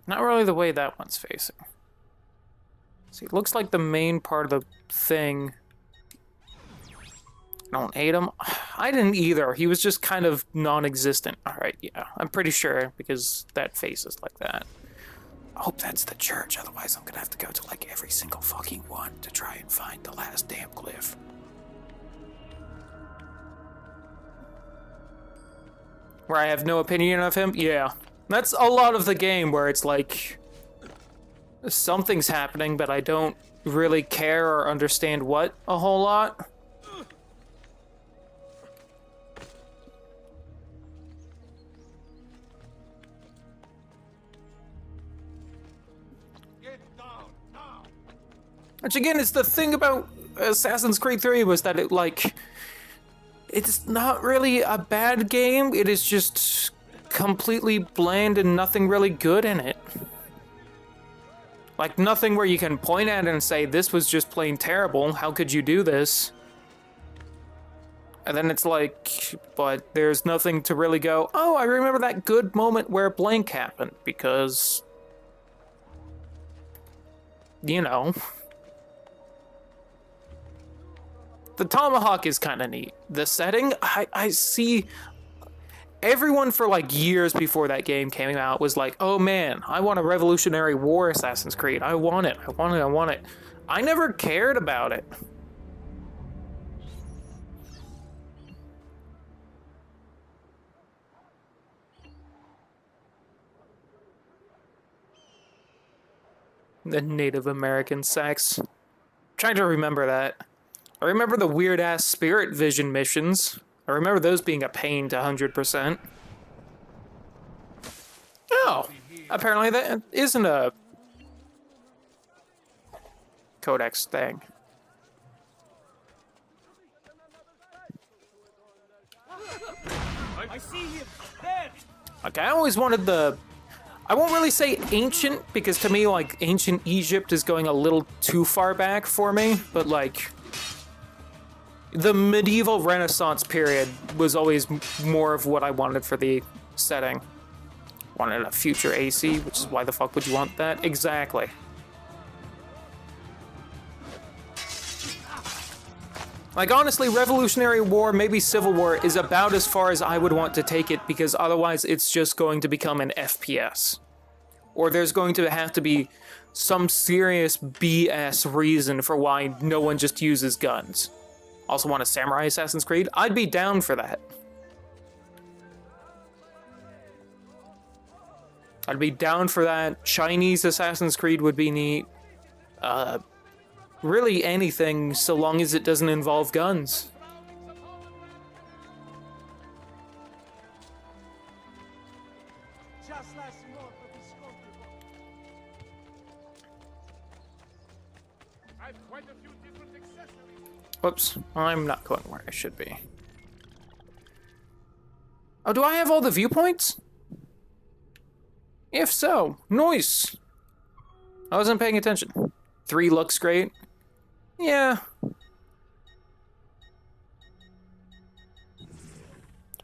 Not really the way that one's facing. See, it looks like the main part of the thing. I don't hate him. I didn't either. He was just kind of non-existent. Alright, yeah. I'm pretty sure, because that face is like that. I hope that's the church, otherwise I'm gonna have to go to like every single fucking one to try and find the last damn glyph. Where I have no opinion of him? Yeah. That's a lot of the game where it's like something's happening, but I don't really care or understand what a whole lot. Which again is the thing about Assassin's Creed 3 was that it like it's not really a bad game, it is just completely bland and nothing really good in it. Like nothing where you can point at it and say this was just plain terrible, how could you do this? And then it's like, but there's nothing to really go, oh, I remember that good moment where blank happened, because you know. The tomahawk is kind of neat. The setting, I see everyone for like years before that game came out was like, oh man, I want a Revolutionary War Assassin's Creed. I want it, I want it, I want it. I never cared about it. The Native American sex. I'm trying to remember that. I remember the weird-ass Spirit Vision missions. I remember those being a pain to 100%. Oh, apparently that isn't a Codex thing. I see him! There! Okay, I always wanted the... I won't really say ancient, because to me, like, ancient Egypt is going a little too far back for me, but, like, the medieval Renaissance period was always more of what I wanted for the setting. Wanted a future AC, which is why the fuck would you want that? Exactly. Like, honestly, Revolutionary War, maybe Civil War, is about as far as I would want to take it, because otherwise it's just going to become an FPS. Or there's going to have to be some serious BS reason for why no one just uses guns. Also want a Samurai Assassin's Creed? I'd be down for that. I'd be down for that. Chinese Assassin's Creed would be neat. Really anything, so long as it doesn't involve guns. Whoops, I'm not going where I should be. Oh, do I have all the viewpoints? If so, nice. I wasn't paying attention. 3 looks great. Yeah.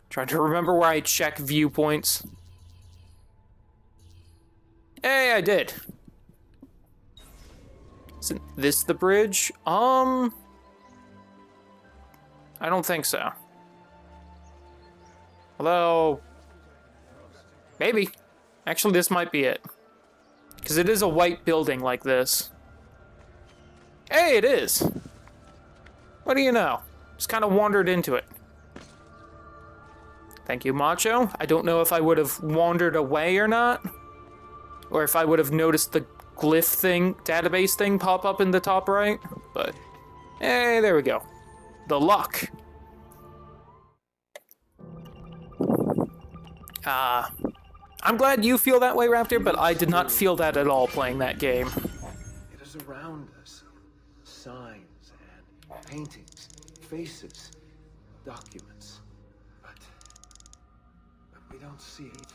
Trying to remember where I check viewpoints. Hey, I did. Isn't this the bridge? I don't think so. Although, maybe. Actually, this might be it. Because it is a white building like this. Hey, it is. What do you know? Just kind of wandered into it. Thank you, Macho. I don't know if I would have wandered away or not. Or if I would have noticed the glyph thing, database thing pop up in the top right. But, hey, there we go. The luck. I'm glad you feel that way, Raptor, but I did not feel that at all playing that game. It is around us. Signs and paintings, faces, documents. But we don't see it.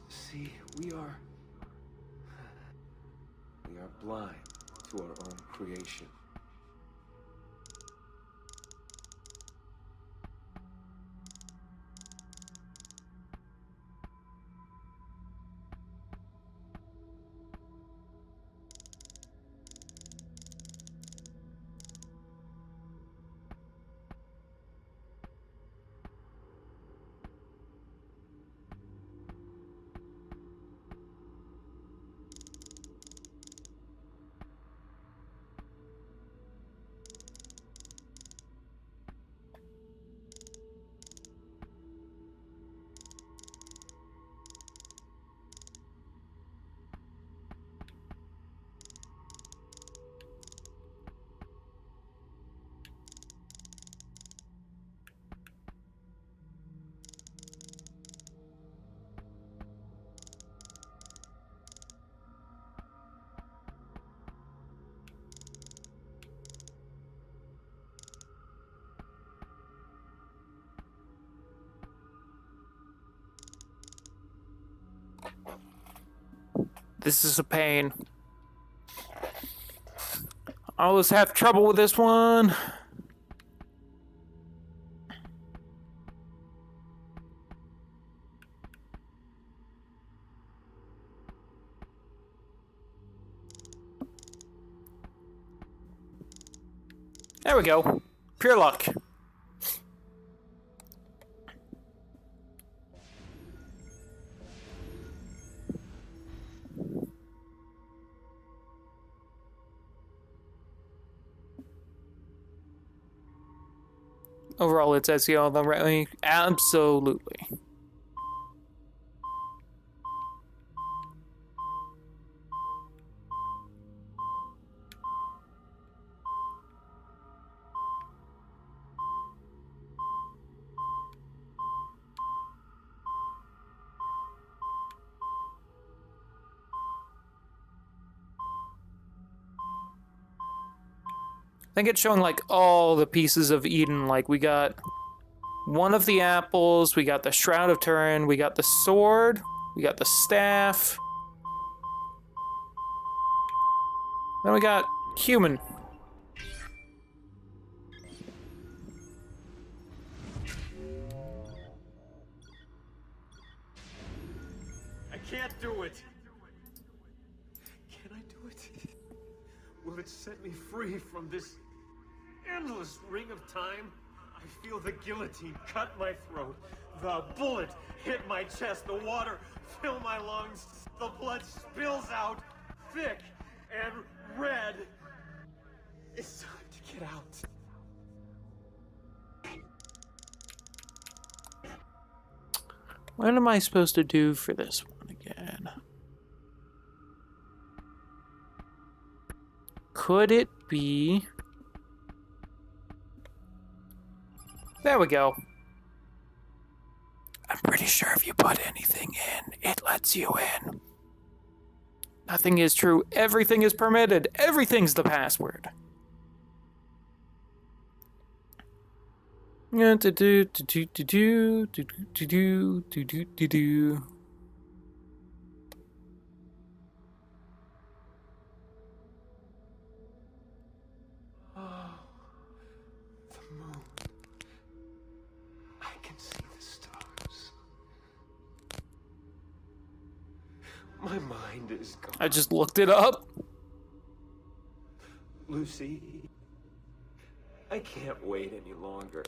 See, we are blind to our own creation. This is a pain. I always have trouble with this one. There we go. Pure luck. Overall, it's SEO on the right way. Absolutely. I think it's showing like all the pieces of Eden. Like we got one of the apples, we got the Shroud of Turin, we got the sword, we got the staff. Then we got human. I can't do it. Can I do it? Will it set me free from this endless ring of time? I feel the guillotine cut my throat. The bullet hit my chest. The water fill my lungs. The blood spills out thick and red. It's time to get out. What am I supposed to do for this one again? Could it be... There we go. I'm pretty sure if you put anything in, it lets you in. Nothing is true. Everything is permitted. Everything's the password. Yeah, do do do do do do do do do do do do. My mind is gone. I just looked it up. Lucy, I can't wait any longer.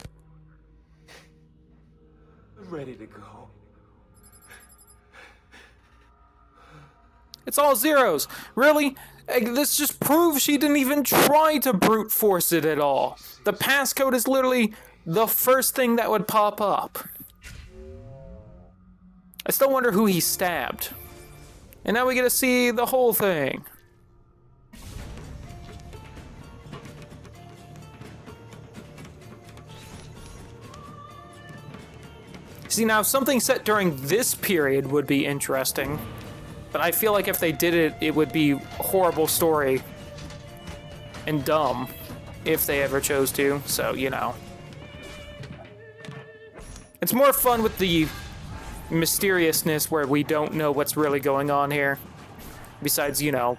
I'm ready to go. It's all zeros. Really? This just proves she didn't even try to brute force it at all. The passcode is literally the first thing that would pop up. I still wonder who he stabbed. And now we get to see the whole thing. See, now something set during this period would be interesting. But I feel like if they did it, it would be a horrible story. And dumb. If they ever chose to, so, you know. It's more fun with the mysteriousness where we don't know what's really going on here. Besides, you know.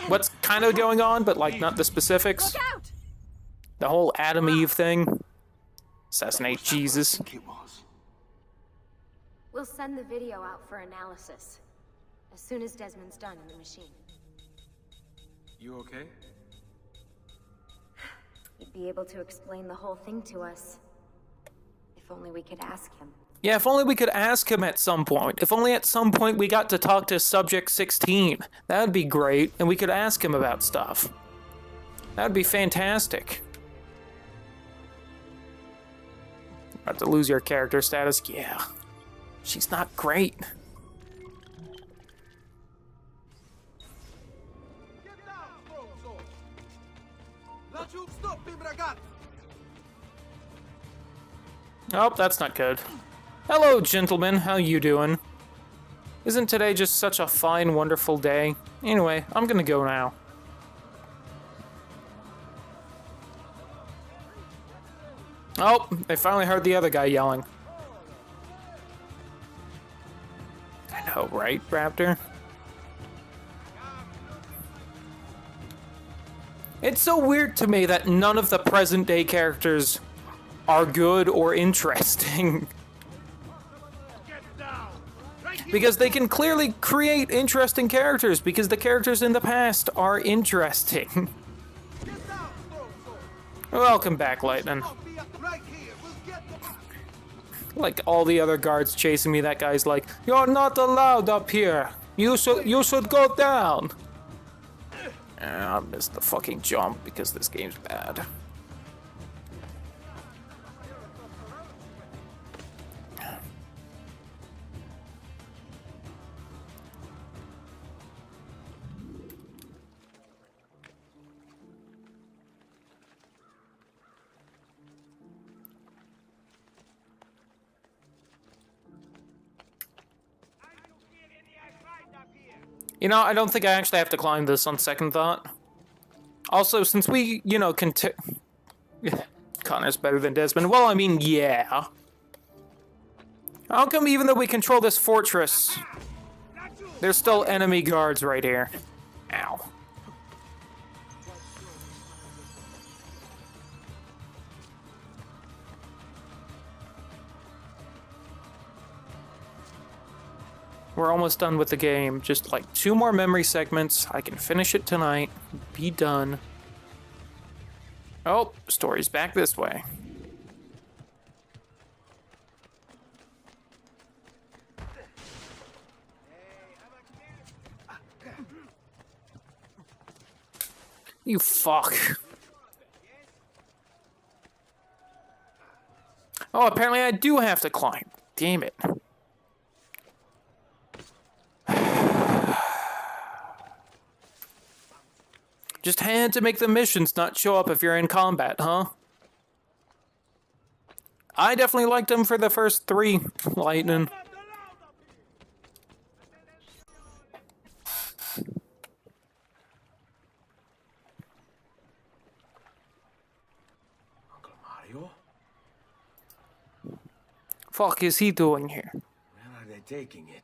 what's kind of going on, but like not the specifics. Look out! The whole Adam Eve thing. Assassinate Jesus. We'll send the video out for analysis as soon as Desmond's done in the machine. You okay? He'd be able to explain the whole thing to us. If only we could ask him. Yeah, if only we could ask him at some point. If only at some point we got to talk to Subject 16. That would be great, and we could ask him about stuff. That would be fantastic. About to lose your character status? Yeah. She's not great. Oh, that's not good. Hello, gentlemen. How you doing? Isn't today just such a fine, wonderful day? Anyway, I'm gonna go now. Oh, they finally heard the other guy yelling. I know, right, Raptor? It's so weird to me that none of the present-day characters are good or interesting. Because they can clearly create interesting characters, because the characters in the past are interesting. Welcome back, Lightning. Like all the other guards chasing me, that guy's like, "You're not allowed up here. You should go down." I missed the fucking jump because this game's bad. You know, I don't think I actually have to climb this on second thought. Also, since we, you know, Connor's better than Desmond. Well, I mean, yeah. How come even though we control this fortress, there's still enemy guards right here? Ow. We're almost done with the game. Just like 2 more memory segments. I can finish it tonight. Be done. Oh, story's back this way. You fuck. Oh, apparently I do have to climb. Damn it. Just had to make the missions not show up if you're in combat, huh? I definitely liked them for the first 3, Lightning. Uncle Mario? Fuck is he doing here? Where are they taking it?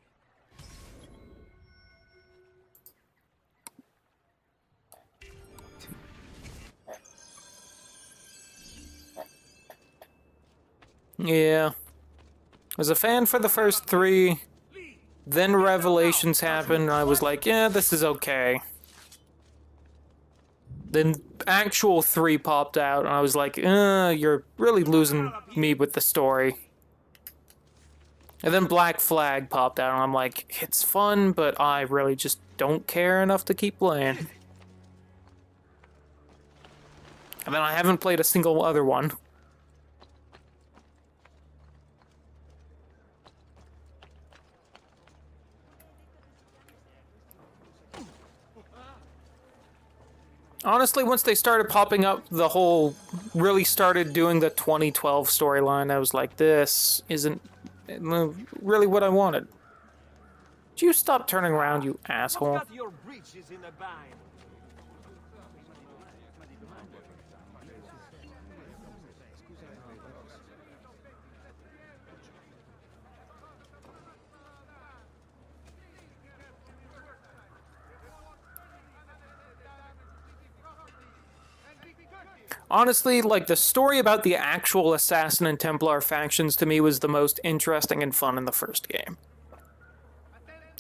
Yeah. I was a fan for the first 3, then Revelations happened, and I was like, yeah, this is okay. Then actual 3 popped out, and I was like, you're really losing me with the story. And then Black Flag popped out, and I'm like, it's fun, but I really just don't care enough to keep playing. And then I haven't played a single other one. Honestly, once they started popping up, the whole really started doing the 2012 storyline, I was like, this isn't really what I wanted. Did you stop turning around, you asshole? Your breeches in a bind. Honestly, like, the story about the actual Assassin and Templar factions to me was the most interesting and fun in the first game.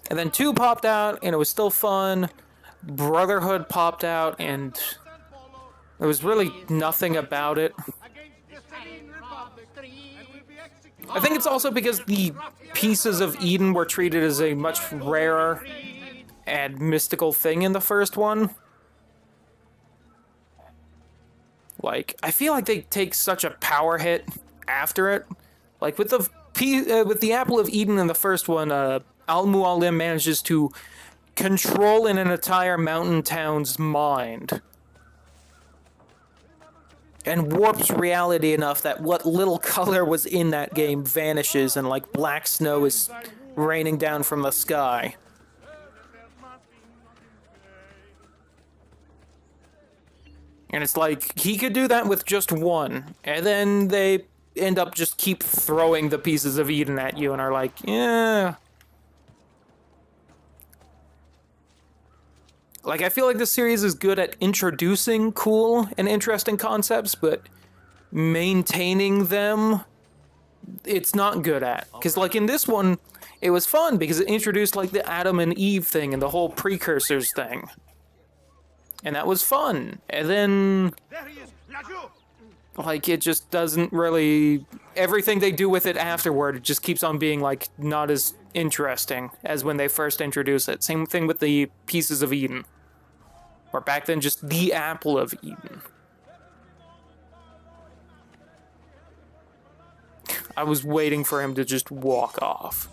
And then 2 popped out, and it was still fun. Brotherhood popped out, and there was really nothing about it. I think it's also because the Pieces of Eden were treated as a much rarer and mystical thing in the first one. Like, I feel like they take such a power hit after it. Like, with the Apple of Eden in the first one, Al-Mualim manages to control an entire mountain town's mind. And warps reality enough that what little color was in that game vanishes and, like, black snow is raining down from the sky. And it's like, he could do that with just one, and then they end up just keep throwing the Pieces of Eden at you and are like, yeah. Like, I feel like this series is good at introducing cool and interesting concepts, but maintaining them, it's not good at. Because, like, in this one, it was fun because it introduced, like, the Adam and Eve thing and the whole precursors thing. And that was fun. And then, like, it just doesn't really... Everything they do with it afterward, it just keeps on being, like, not as interesting as when they first introduced it. Same thing with the Pieces of Eden. Or back then, just the Apple of Eden. I was waiting for him to just walk off.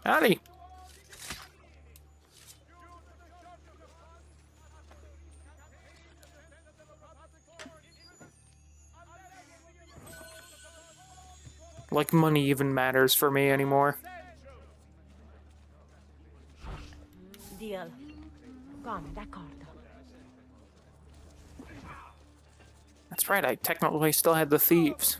Howdy. Like, money even matters for me anymore. Deal. Come, d'accordo. That's right, I technically still had the thieves.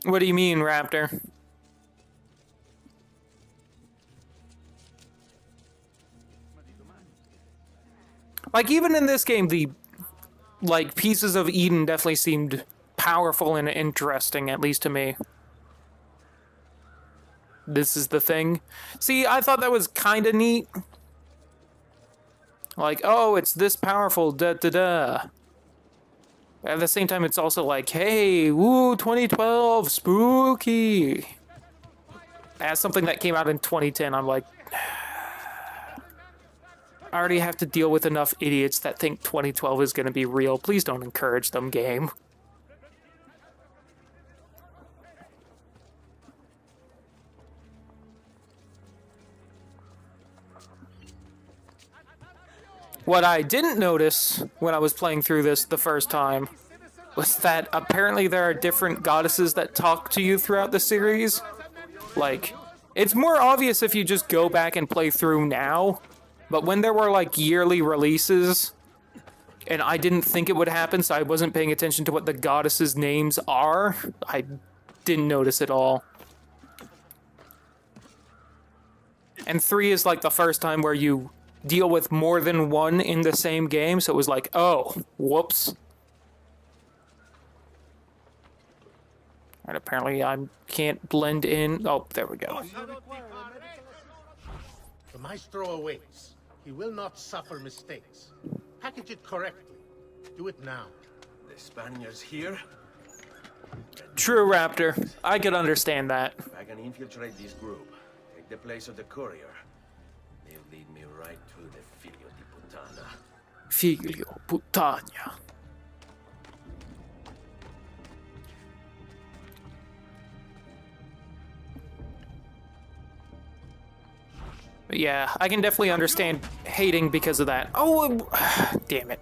What do you mean, Raptor? Like, even in this game, the, like, Pieces of Eden definitely seemed powerful and interesting, at least to me. This is the thing. See, I thought that was kind of neat. Like, oh, it's this powerful, da-da-da. At the same time, it's also like, hey, woo, 2012, spooky. As something that came out in 2010, I'm like... I already have to deal with enough idiots that think 2012 is going to be real. Please don't encourage them, game. What I didn't notice when I was playing through this the first time was that apparently there are different goddesses that talk to you throughout the series. Like, it's more obvious if you just go back and play through now. But when there were, like, yearly releases, and I didn't think it would happen, so I wasn't paying attention to what the goddesses' names are, I didn't notice at all. And 3 is, like, the first time where you deal with more than one in the same game, so it was like, oh, whoops. And apparently I can't blend in. Oh, there we go. The Maestro awaits. He will not suffer mistakes. Package it correctly. Do it now. The Spaniards here? True, Raptor. I could understand that. I can infiltrate this group. Take the place of the courier. They'll lead me right to the Figlio di Puttana. Figlio Puttana. But yeah, I can definitely understand hating because of that. Oh, damn it.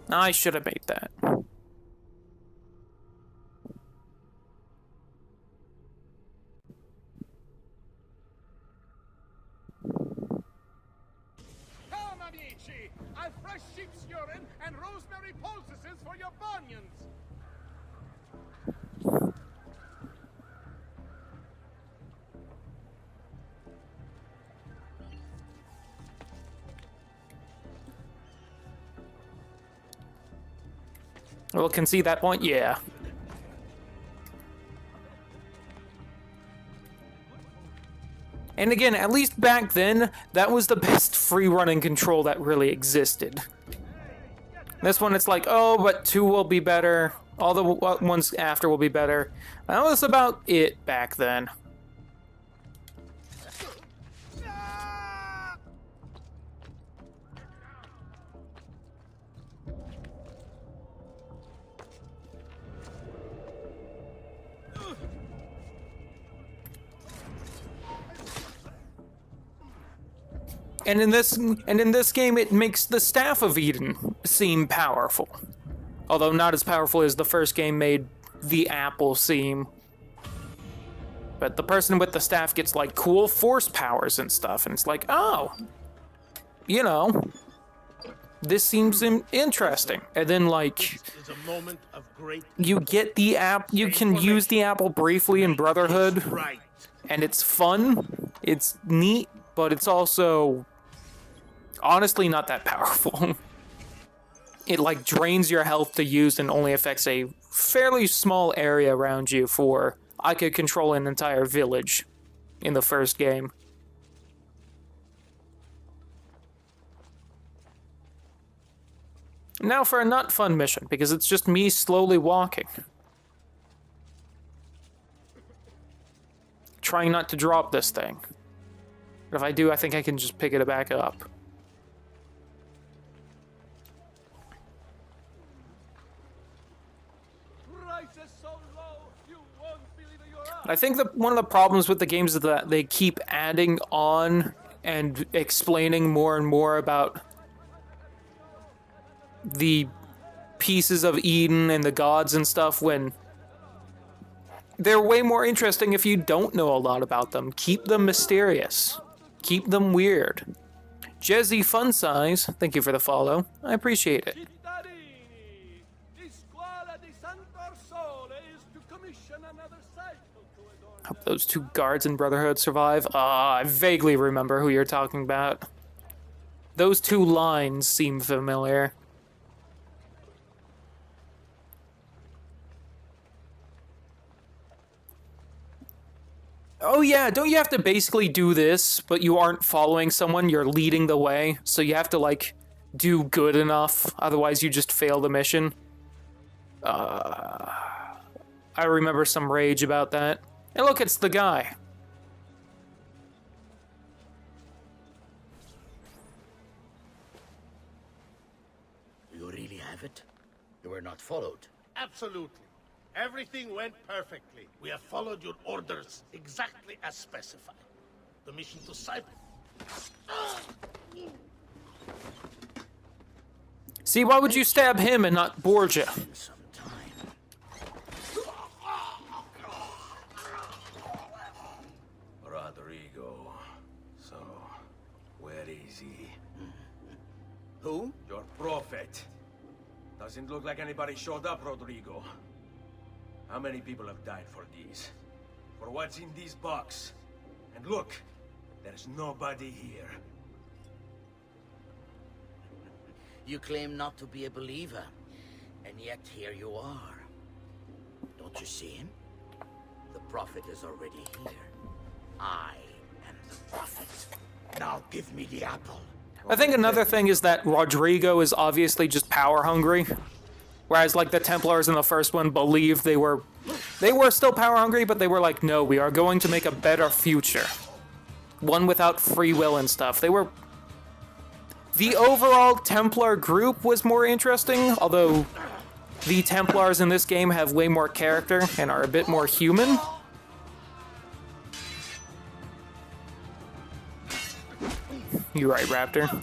I should have made that. Come, amici! I've fresh sheep's urine and rosemary poultices for your bunions! We'll concede that point, yeah. And again, at least back then, that was the best free-running control that really existed. This one, it's like, oh, but 2 will be better. All the ones after will be better. That was about it back then. And in this game, it makes the Staff of Eden seem powerful. Although not as powerful as the first game made the apple seem. But the person with the staff gets like cool force powers and stuff, and it's like, oh, you know, this seems interesting. And then like, you get the app, you can use the apple briefly in Brotherhood, and it's fun, it's neat, but it's also honestly not that powerful. It like drains your health to use and only affects a fairly small area around you for I could control an entire village in the first game. Now for a not fun mission, because it's just me slowly walking. Trying not to drop this thing. But if I do, I think I can just pick it back up. I think that one of the problems with the games is that they keep adding on and explaining more and more about the pieces of Eden and the gods and stuff when they're way more interesting if you don't know a lot about them. Keep them mysterious. Keep them weird. Jezzy Fun Size, thank you for the follow. I appreciate it. Hope those 2 guards in Brotherhood survive. I vaguely remember who you're talking about. Those 2 lines seem familiar. Oh yeah, don't you have to basically do this, but you aren't following someone, you're leading the way, so you have to, like, do good enough, otherwise you just fail the mission? I remember some rage about that. And look, it's the guy. You really have it? You were not followed? Absolutely. Everything went perfectly. We have followed your orders exactly as specified. The mission to Cyprus. See, why would you stab him and not Borgia? Rodrigo. So, where is he? Who? Your prophet. Doesn't look like anybody showed up, Rodrigo. How many people have died for these? For what's in this box? And look, there's nobody here. You claim not to be a believer, and yet here you are. Don't you see him? The prophet is already here. I am the prophet. Now give me the apple. I think another thing is that Rodrigo is obviously just power hungry. Whereas, like, the Templars in the first one believed they were still power hungry, but they were like, no, we are going to make a better future. One without free will and stuff. The overall Templar group was more interesting, although the Templars in this game have way more character and are a bit more human. You're right, Raptor.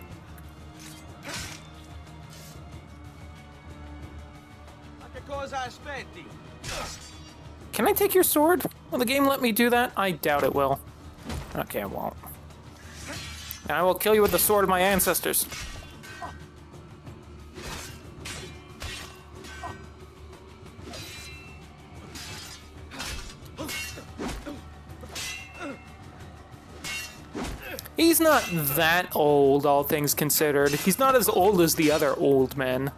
Can I take your sword? Will the game let me do that? I doubt it will. Okay, it won't. And I will kill you with the sword of my ancestors. He's not that old, all things considered. He's not as old as the other old men.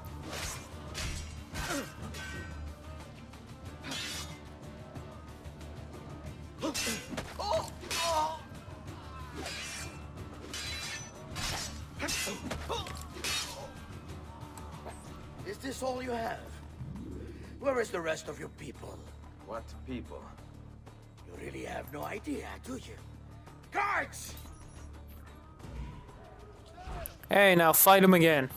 Is this all you have? Where is the rest of your people? What people? You really have no idea, do you? Guards! Hey, now fight him again.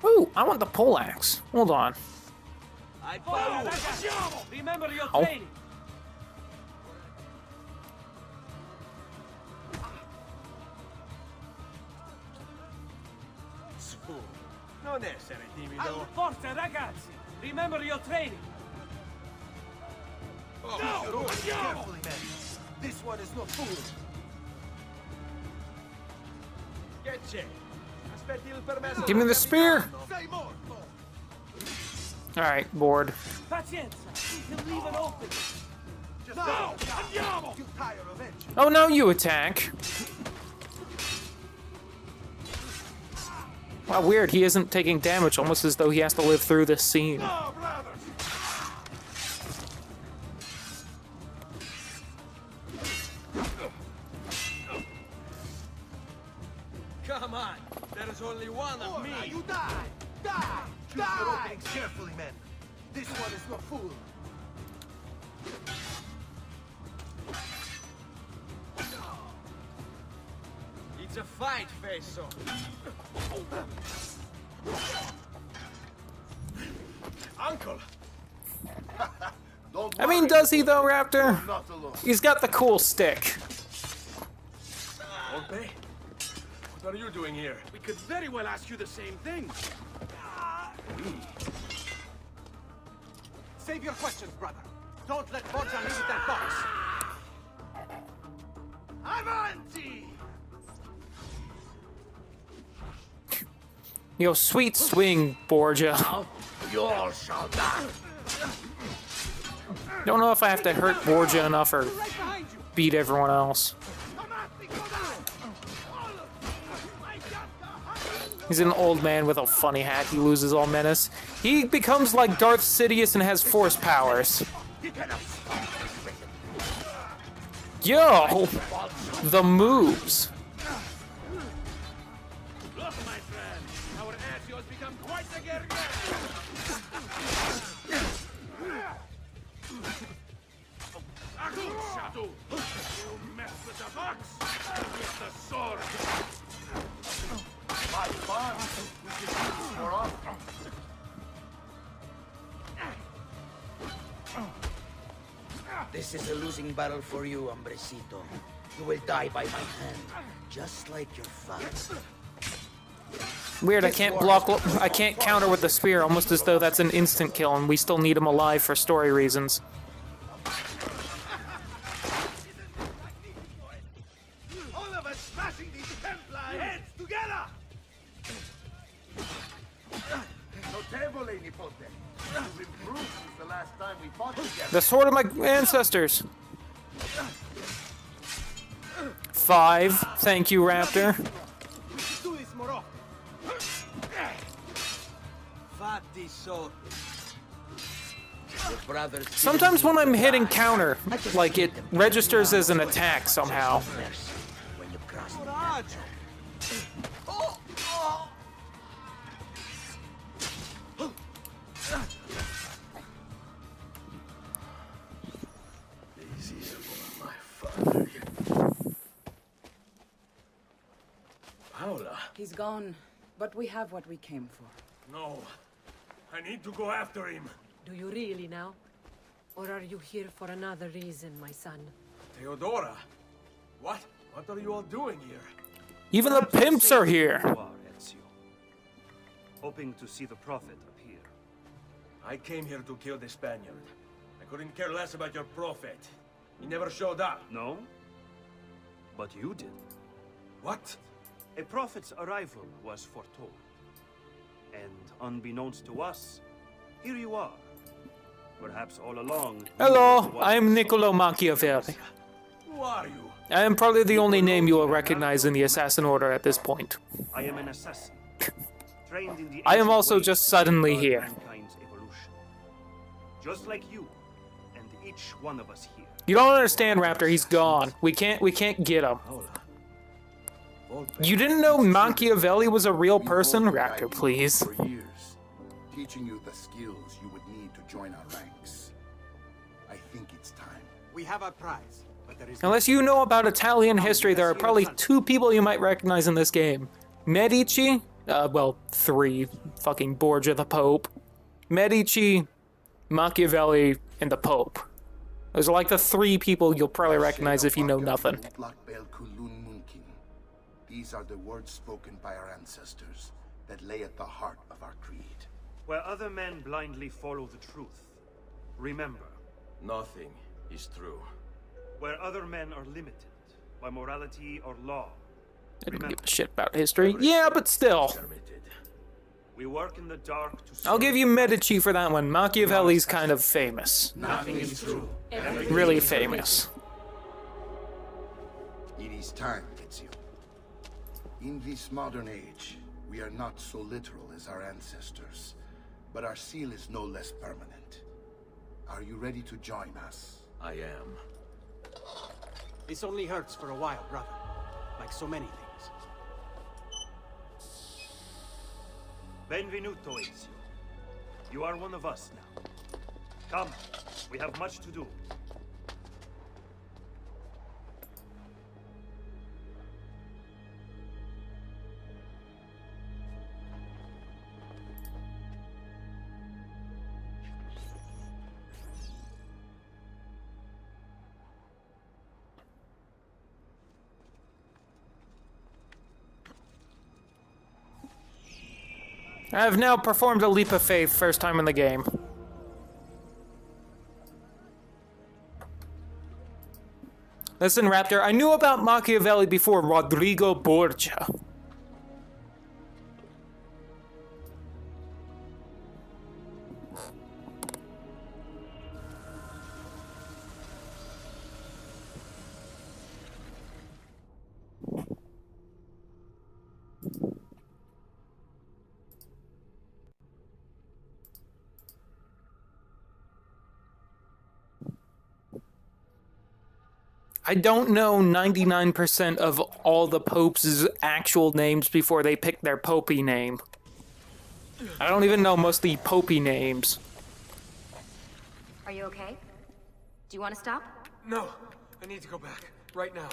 Ooh, I want the poleaxe. Hold on. Remember your Oh. training. Su, non essere timido. Forza, ragazzi! Remember your training. Oh, carefully, man. This one is no fool. Che c'è? Aspetti il permesso. Give me the spear. Say more. Alright, bored. Pazienza. You can leave it open. Just no! Andiamo! You tire of it. Oh, now you attack. Wow, weird. He isn't taking damage, almost as though he has to live through this scene. Oh, brothers! Come on. There is only one of me. You die! Die! Choose your openings carefully, men. This one is no fool. It's a fight, Fesso. Uncle! Don't I mean, worry. does he though, Raptor? I'm not alone. He's got the cool stick. Volpe? What are you doing here? We could very well ask you the same thing. Save your questions, brother. Don't let Borgia leave with that box. Avanti! Yo, sweet swing, Borgia. You all shall die. Don't know if I have to hurt Borgia enough or beat everyone else. He's an old man with a funny hat. He loses all menace. He becomes like Darth Sidious and has force powers. Yo! The moves. Look, my friend, our Ezio has become quite the guerrero. Shadow, you mess with the box, with the sword. My fun. We should do this more often. This is a losing battle for you, Hombrecito. You will die by my hand, just like your father. Weird, I can't block. I can't counter with the spear, almost as though that's an instant kill, and we still need him alive for story reasons. All of us smashing these Templar heads together! Notevole, Nipote. You've improved since the last time we fought together. The sword of my ancestors. 5. Thank you, Raptor. We should do this more often. Fatti sotto. Your brothers. Sometimes when I'm hitting counter, like it registers as an attack somehow. When you cross the This is for my father. Paola. He's gone, but we have what we came for. No. I need to go after him. Do you really now? Or are you here for another reason, my son? Theodora. What? What are you all doing here? Even the pimps are here. Ezio. Hoping to see the Prophet appear. I came here to kill the Spaniard. I couldn't care less about your prophet. He never showed up. No? But you did. What? A prophet's arrival was foretold. And unbeknownst to us, here you are. Perhaps all along... Hello, I'm Niccolo Machiavelli. Who are you? I am probably the only name you will recognize in the Assassin Order at this point. I am an assassin. Trained in the I am ancient also ways just to suddenly guard here. mankind's evolution. Just like you, and each one of us here. You don't understand, Raptor. He's gone. We can't get him. You didn't know Machiavelli was a real person? Raptor, please. For years, teaching you the skills you would need to join our ranks. I think it's time. We have our prize, but there is Unless you know about Italian history, there are probably 2 people you might recognize in this game. Medici, well, 3, fucking Borgia the Pope. Medici, Machiavelli, and the Pope. Those are like the 3 people you'll probably recognize if you know nothing. These are the words spoken by our ancestors that lay at the heart of our creed. Where other men blindly follow the truth, remember. Nothing is true. Where other men are limited by morality or law, I don't give a shit about history. Yeah, but still. we work in the dark to I'll give you Medici for that one. Machiavelli's kind of famous. Nothing is true. Really famous. It is time, Ezio. In this modern age, we are not so literal as our ancestors, but our seal is no less permanent. Are you ready to join us? I am. This only hurts for a while, brother. Like so many things. Benvenuto, Ezio. You are one of us now. Come, we have much to do. I have now performed a leap of faith, first time in the game. Listen, Raptor, I knew about Machiavelli before Rodrigo Borgia. I don't know 99% of all the popes' actual names before they pick their popey name. I don't even know most of the popey names. Are you okay? Do you want to stop? No, I need to go back. Right now.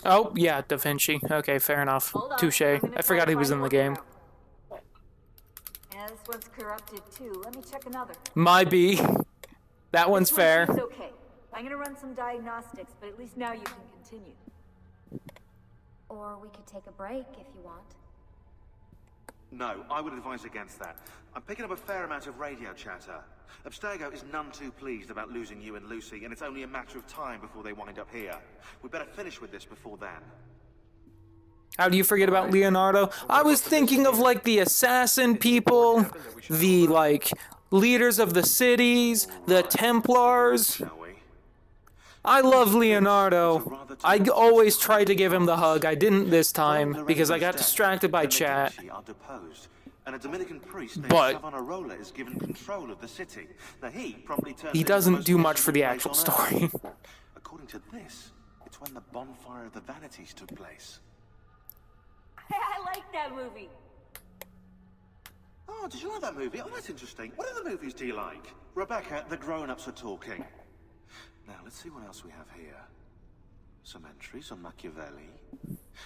Oh, yeah, Da Vinci. Okay, fair enough. Touche. I forgot he was in the game. Yeah, this one's corrupted too. Let me check another. My B. That one's fair. It's okay. I'm gonna run some diagnostics, but at least now you can continue. Or we could take a break if you want. No, I would advise against that. I'm picking up a fair amount of radio chatter. Abstergo is none too pleased about losing you and Lucy, and it's only a matter of time before they wind up here. We'd better finish with this before then. How do you forget about Leonardo? I was thinking of, like, the assassin people, the, like, leaders of the cities, the Templars. I love Leonardo. I always try to give him the hug. I didn't this time, because I got distracted by chat. And a Dominican priest named But Savonarola is given control of the city. Now he promptly turns he into the doesn't most do much miserable for the place actual on story. Earth. According to this, it's when the bonfire of the vanities took place. I like that movie. Oh, did you like that movie? Oh, that's interesting. What other movies do you like? Rebecca, the grown-ups are talking. Now, let's see what else we have here. Some entries on Machiavelli.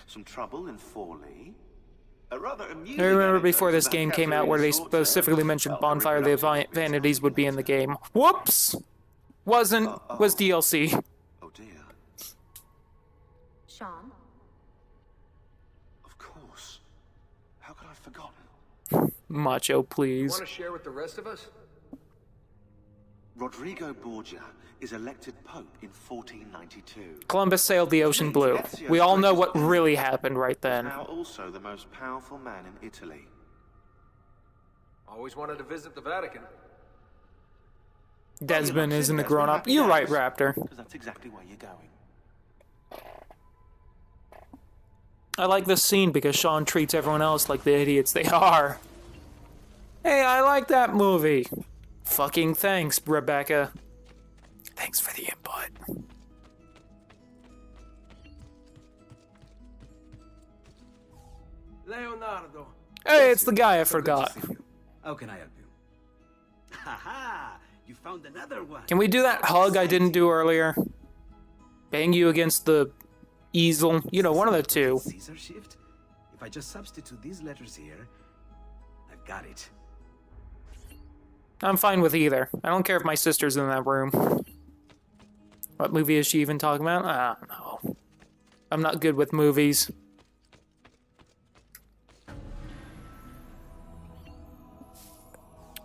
Some trouble in Forlì. A rather amusing I remember anecdote before this about game came out where they Caterina's daughter. specifically mentioned Bonfire of the Vanities would be in the game. Whoops! Wasn't. Was DLC. Oh dear. Sean? Of course. How could I have forgotten? Macho, please. Want to share with the rest of us? Rodrigo Borgia is elected Pope in 1492. Columbus sailed the ocean blue. We all know what really happened right then. Now also the most powerful man in Italy. Always wanted to visit the Vatican. Desmond isn't a grown-up. You're right, Raptor. Because that's exactly where you're going. I like this scene because Sean treats everyone else like the idiots they are. Hey, I like that movie. Fucking thanks, Rebecca. Thanks for the input. Leonardo. Hey, it's the guy I forgot. How can I help you? Haha! You found another one. Can we do that hug I didn't do earlier? Bang you against the easel? You know, one of the two. Caesar shift? If I just substitute these letters here, I've got it. I'm fine with either. I don't care if my sister's in that room. What movie is she even talking about? I don't know. I'm not good with movies.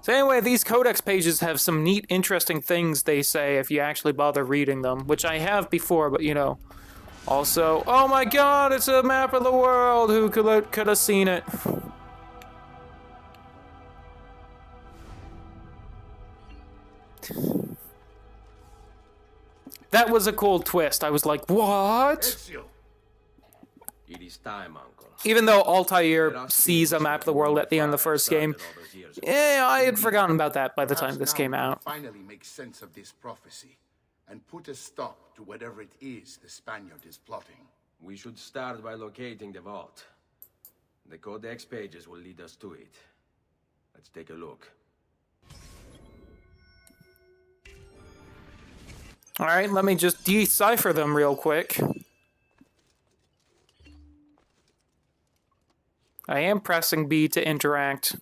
So anyway, these codex pages have some neat, interesting things they say if you actually bother reading them, which I have before, but you know. Also, oh my god, it's a map of the world! Who could have seen it? That was a cool twist. I was like, what? Ezio. It is time, Uncle. Even though Altair sees a map of the world at the end of the first game, yeah, I had forgotten about that by the time this came out. Finally make sense of this prophecy and put a stop to whatever it is the Spaniard is plotting. We should start by locating the vault. The codex pages will lead us to it. Let's take a look. Alright, let me just decipher them real quick. I am pressing B to interact.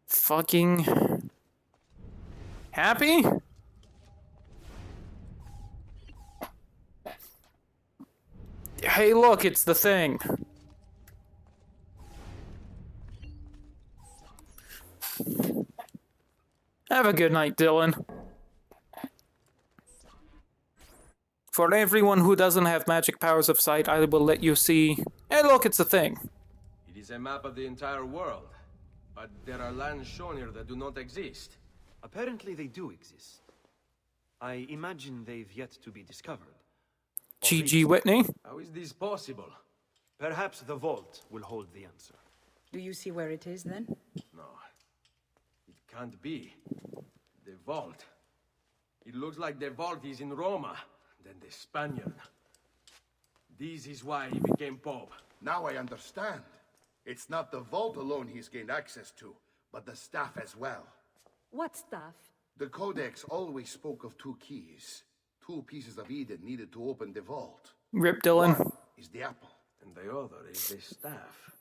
Fucking... happy? Hey, look, it's the thing. Have a good night, Dylan. For everyone who doesn't have magic powers of sight, I will let you see... Hey, look, it's a thing. It is a map of the entire world, but there are lands shown here that do not exist. Apparently they do exist. I imagine they've yet to be discovered. G.G. Whitney? How is this possible? Perhaps the vault will hold the answer. Do you see where it is, then? No. It can't be. The vault. It looks like the vault is in Roma. Then the Spaniard. This is why he became Pope. Now I understand. It's not the vault alone he's gained access to, but the staff as well. What stuff? The Codex always spoke of two keys. Two pieces of Eden needed to open the vault. Rip Dylan. One is the apple. And the other is the staff.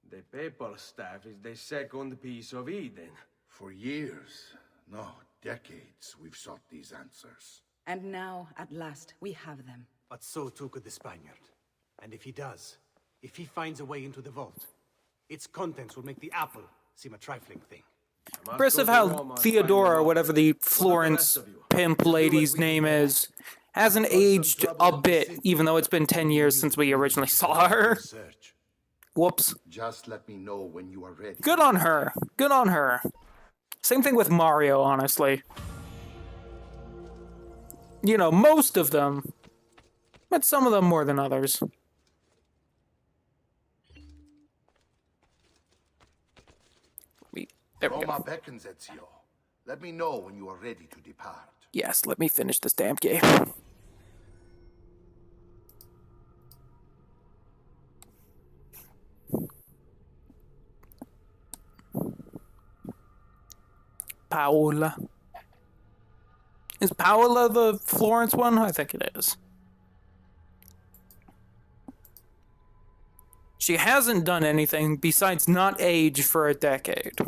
The papal staff is the second piece of Eden. For years, no, decades, we've sought these answers. And now, at last, we have them. But so too could the Spaniard. And if he does, if he finds a way into the vault, its contents will make the apple seem a trifling thing. Impressive how Theodora, or whatever the Florence pimp lady's name is, hasn't aged a bit, even though it's been 10 years since we originally saw her. Whoops. Just let me know when you are ready. Good on her. Good on her. Same thing with Mario, honestly. You know, most of them, but some of them more than others. There we Roma go. beckons, Ezio. Let me know when you are ready to depart. Yes, let me finish this damn game. Paola. Is Paola the Florence one? I think it is. She hasn't done anything besides not age for a decade.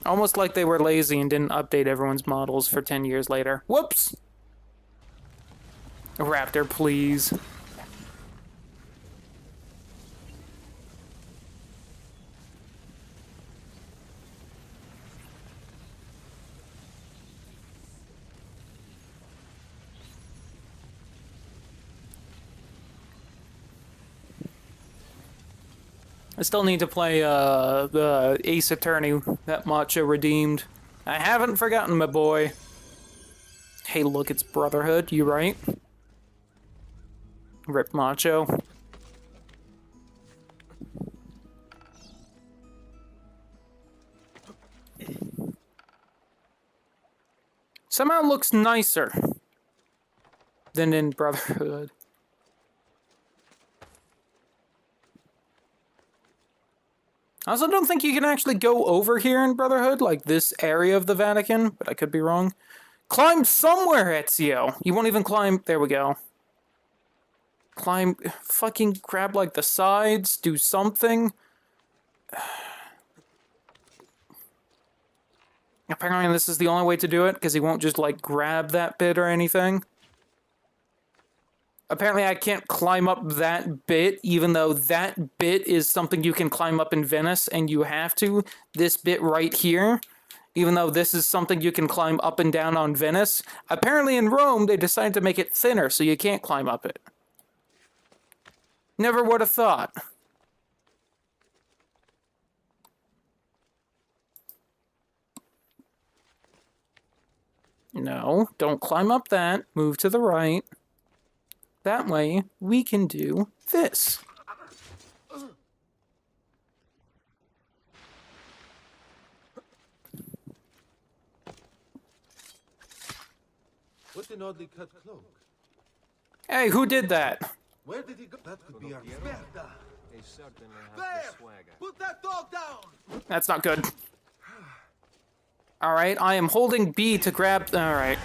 Almost like they were lazy and didn't update everyone's models for 10 years later. Whoops! Raptor, please. I still need to play the Ace Attorney that Macho redeemed. I haven't forgotten my boy. Hey, look, it's Brotherhood, you right? Rip Macho. somehow looks nicer than in Brotherhood. I also don't think you can actually go over here in Brotherhood, like this area of the Vatican, but I could be wrong. Climb somewhere, Ezio! You won't even climb... There we go. Climb... Fucking grab, like, the sides, do something. Apparently this is the only way to do it, because he won't just, like, grab that bit or anything. Apparently I can't climb up that bit, even though that bit is something you can climb up in Venice, and you have to. This bit right here, even though this is something you can climb up and down on Venice. Apparently in Rome, they decided to make it thinner, so you can't climb up it. Never would have thought. No, don't climb up that. Move to the right. That way, we can do this. What an oddly cut cloak. Hey, who did that? Where did he go? That could be our Berta. They certainly have There! the swagger. Put that dog down! That's not good. Alright, I am holding B to grab... Alright.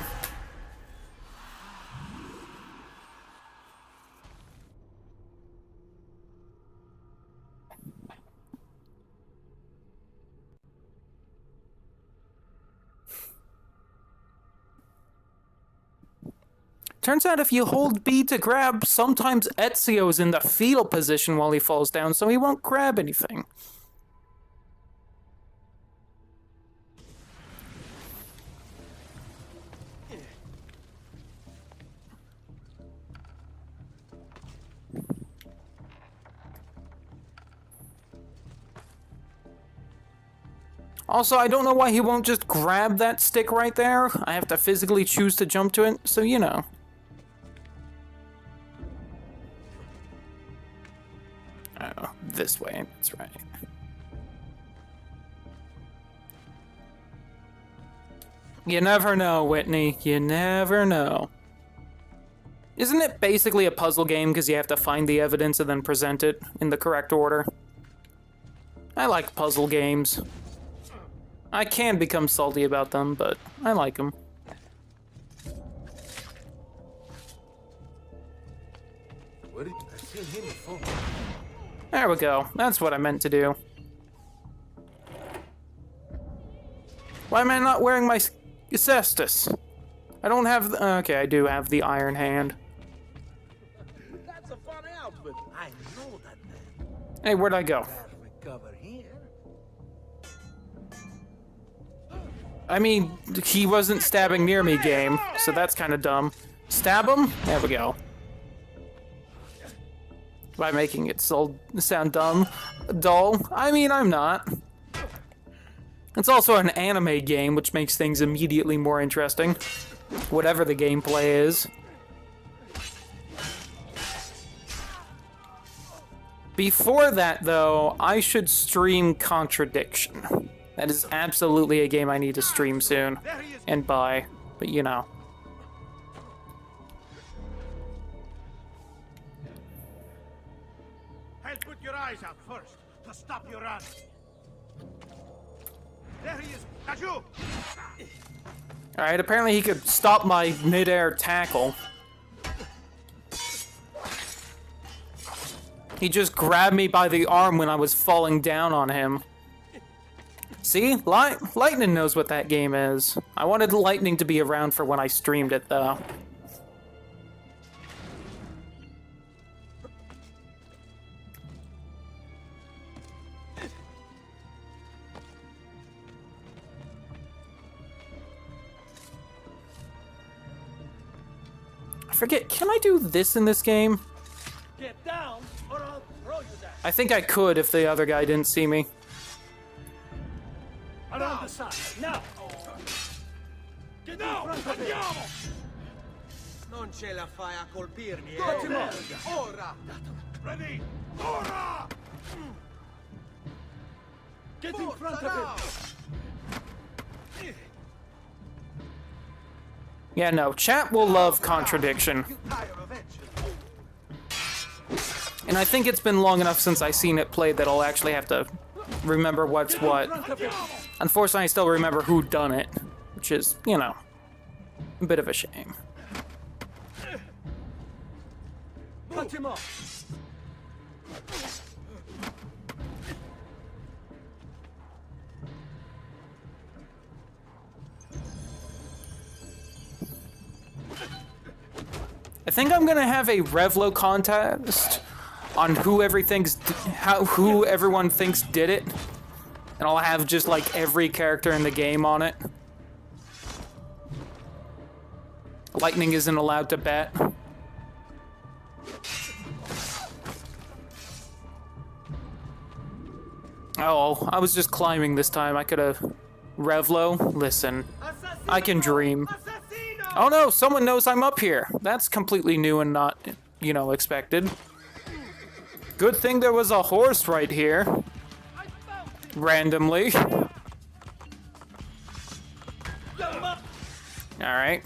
Turns out if you hold B to grab, sometimes Ezio's in the fetal position while he falls down, so he won't grab anything. Also, I don't know why he won't just grab that stick right there. I have to physically choose to jump to it, so you know. Oh, this way, that's right. You never know, Whitney. You never know. Isn't it basically a puzzle game because you have to find the evidence and then present it in the correct order? I like puzzle games. I can become salty about them, but I like them. Where did I see him before? There we go. That's what I meant to do. Why am I not wearing my cestus? I don't have... okay, I do have the Iron Hand. That's a funny outfit. I know that man. Hey, where'd I go? Recover here. I mean, he wasn't stabbing near me, game, so that's kind of dumb. Stab him? There we go. By making it sound dumb. Dull? I mean, I'm not. It's also an anime game, which makes things immediately more interesting. Whatever the gameplay is. Before that, though, I should stream Contradiction. That is absolutely a game I need to stream soon. And buy. But you know. I'll put your eyes out first to stop your run. There he is. Kaju! Alright, apparently he could stop my mid-air tackle. He just grabbed me by the arm when I was falling down on him. See? Lightning knows what that game is. I wanted Lightning to be around for when I streamed it, though. I forget, can I do this in this game? Get down, or I'll throw you down. I think I could if the other guy didn't see me. Around the side, now! Get down! Andiamo! Non ce la fai a colpirmi, Go eh? there. Ora! Ready? Ora! Get in front of him! Yeah, no, chat will love contradiction. And I think it's been long enough since I've seen it played that I'll actually have to remember what's what. Unfortunately, I still remember who done it, which is, you know, a bit of a shame. Cut him off. I think I'm gonna have a Revlo contest on who everyone thinks did it, and I'll have just like every character in the game on it. Lightning isn't allowed to bet. Oh, I was just climbing this time. I could have Revlo. Listen, I can dream. Oh no, someone knows I'm up here. That's completely new and not, you know, expected. Good thing there was a horse right here. Randomly. Alright.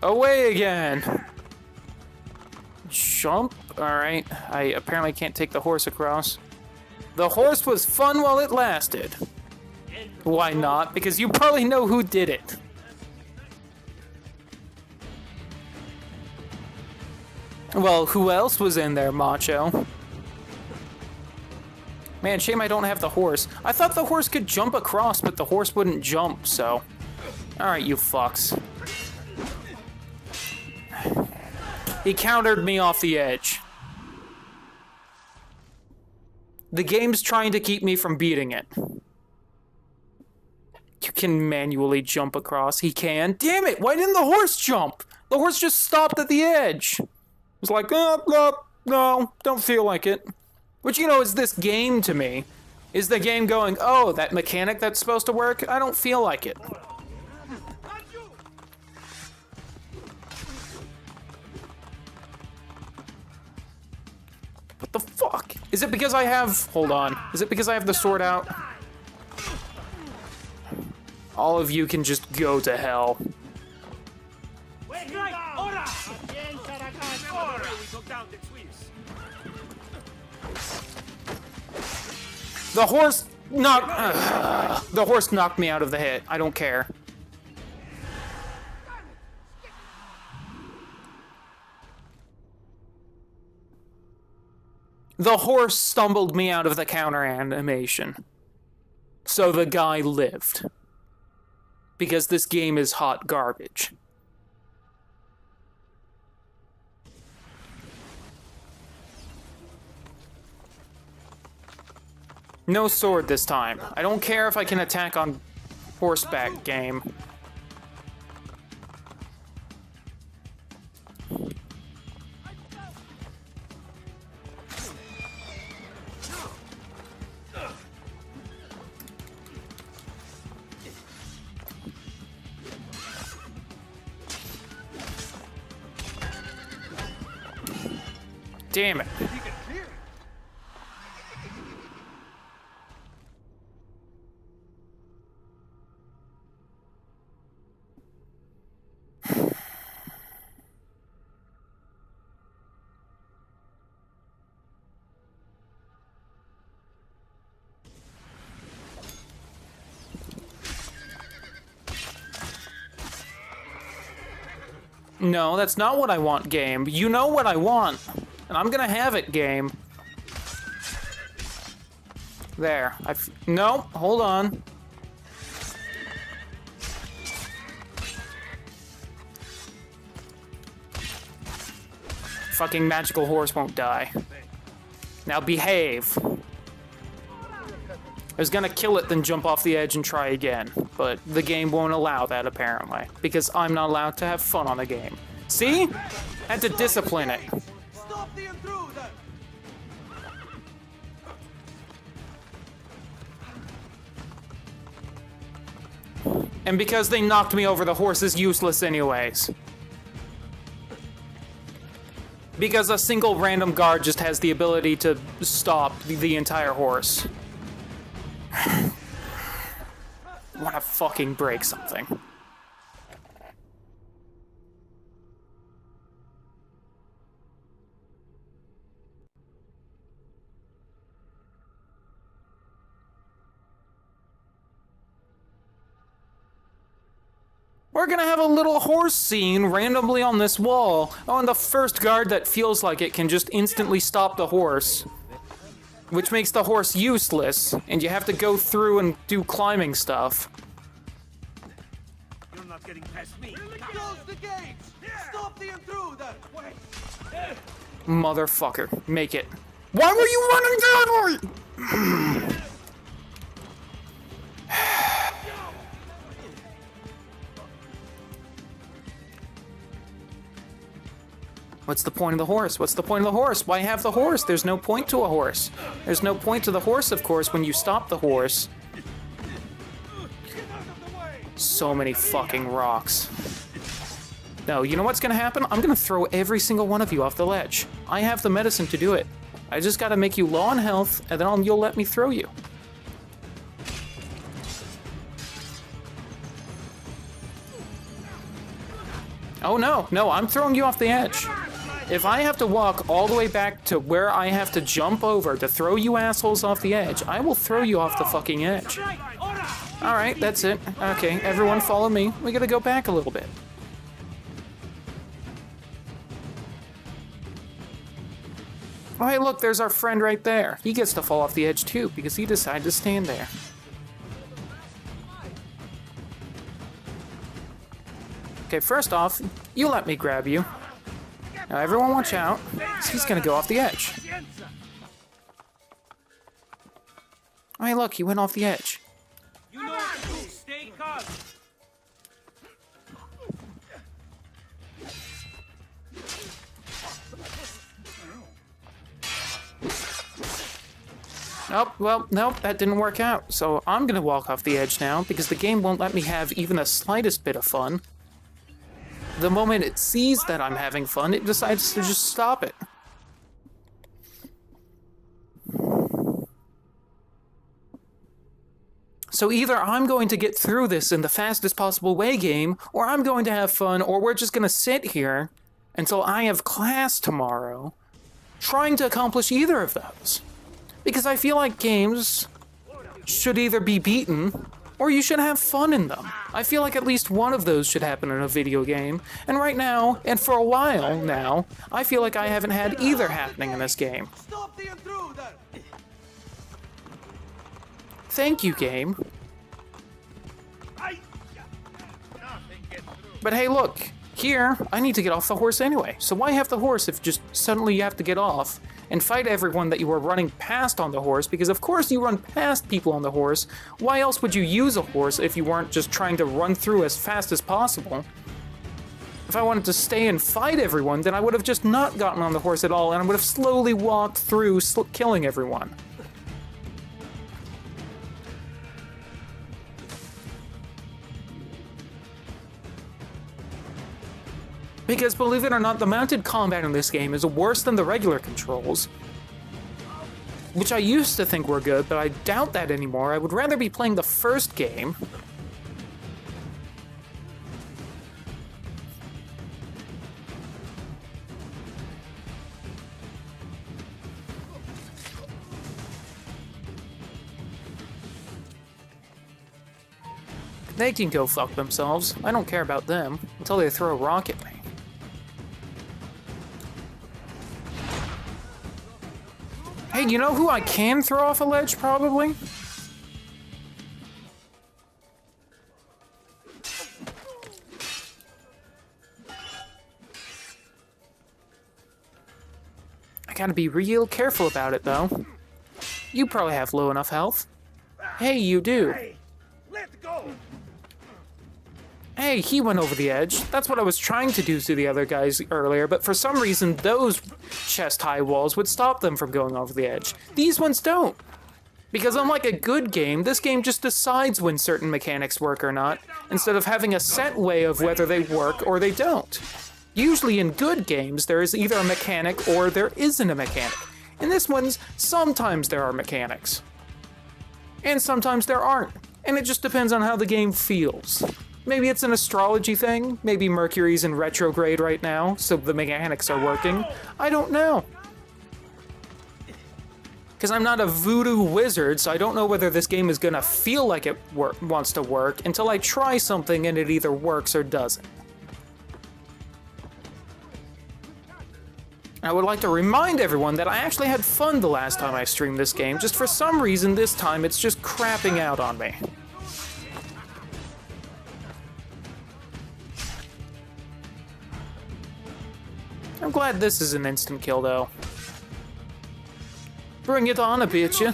Away again. Jump. Alright. I apparently can't take the horse across. The horse was fun while it lasted. Why not? Because you probably know who did it. Well, who else was in there, Macho? Man, shame I don't have the horse. I thought the horse could jump across, but the horse wouldn't jump, so... Alright, you fucks. He countered me off the edge. The game's trying to keep me from beating it. You can manually jump across. He can. Damn it! Why didn't the horse jump? The horse just stopped at the edge. It was like, no, don't feel like it. Which, you know, is this game to me. Is the game going, oh, that mechanic that's supposed to work? I don't feel like it. What the fuck? Is it because I have... Hold on. Is it because I have the sword out? All of you can just go to hell. The horse knocked me out of the hit. I don't care. The horse stumbled me out of the counter animation. So the guy lived. Because this game is hot garbage. No sword this time. I don't care if I can attack on horseback game. Damn it. No, that's not what I want, game. You know what I want. And I'm gonna have it, game. There. No, hold on. Fucking magical horse won't die. Now behave. I was gonna kill it, then jump off the edge and try again. But the game won't allow that, apparently. Because I'm not allowed to have fun on the game. See? Had to discipline it. Stop the intruder! And because they knocked me over, the horse is useless anyways. Because a single random guard just has the ability to stop the entire horse. want to fucking break something. We're gonna have a little horse scene randomly on this wall. Oh, and the first guard that feels like it can just instantly stop the horse. Which makes the horse useless, and you have to go through and do climbing stuff. You're not getting past me. Close the gates! Stop the intruder! Wait! Motherfucker, make it. Why were you running that way? What's the point of the horse? What's the point of the horse? Why have the horse? There's no point to a horse. There's no point to the horse, of course, when you stop the horse. So many fucking rocks. No, you know what's gonna happen? I'm gonna throw every single one of you off the ledge. I have the medicine to do it. I just gotta make you low on health, and then you'll let me throw you. Oh no, no, I'm throwing you off the edge. If I have to walk all the way back to where I have to jump over to throw you assholes off the edge, I will throw you off the fucking edge. Alright, that's it. Okay, everyone follow me. We gotta go back a little bit. Oh hey, look, there's our friend right there. He gets to fall off the edge too, because he decided to stand there. Okay, first off, you let me grab you. Now everyone watch out. He's gonna go off the edge. Oh, hey, look, he went off the edge. You know what to do. Stay calm. Nope, well, nope, that didn't work out. So I'm gonna walk off the edge now because the game won't let me have even the slightest bit of fun. The moment it sees that I'm having fun, it decides to just stop it. So either I'm going to get through this in the fastest possible way game, or I'm going to have fun, or we're just going to sit here until I have class tomorrow, trying to accomplish either of those. Because I feel like games should either be beaten, or you should have fun in them. I feel like at least one of those should happen in a video game, and right now, and for a while now, I feel like I haven't had either happening in this game. Stop the intruder! Thank you, game. But hey, look, here, I need to get off the horse anyway, so why have the horse if just suddenly you have to get off and fight everyone that you were running past on the horse, because of course you run past people on the horse. Why else would you use a horse if you weren't just trying to run through as fast as possible? If I wanted to stay and fight everyone, then I would have just not gotten on the horse at all, and I would have slowly walked through, killing everyone. Because believe it or not, the mounted combat in this game is worse than the regular controls. Which I used to think were good, but I doubt that anymore. I would rather be playing the first game. They can go fuck themselves. I don't care about them until they throw a rock at me. Hey, you know who I can throw off a ledge, probably? I gotta be real careful about it, though. You probably have low enough health. Hey, you do. Let go! Hey, he went over the edge. That's what I was trying to do to the other guys earlier, but for some reason, those chest-high walls would stop them from going over the edge. These ones don't. Because unlike a good game, this game just decides when certain mechanics work or not, instead of having a set way of whether they work or they don't. Usually in good games, there is either a mechanic or there isn't a mechanic. In this one's, sometimes there are mechanics. And sometimes there aren't. and it just depends on how the game feels. Maybe it's an astrology thing, maybe Mercury's in retrograde right now, so the mechanics are working. I don't know. Because I'm not a voodoo wizard, so I don't know whether this game is gonna feel like it wants to work until I try something and it either works or doesn't. I would like to remind everyone that I actually had fun the last time I streamed this game, just for some reason this time it's just crapping out on me. I'm glad this is an instant kill though. Bring it on a bit, ya.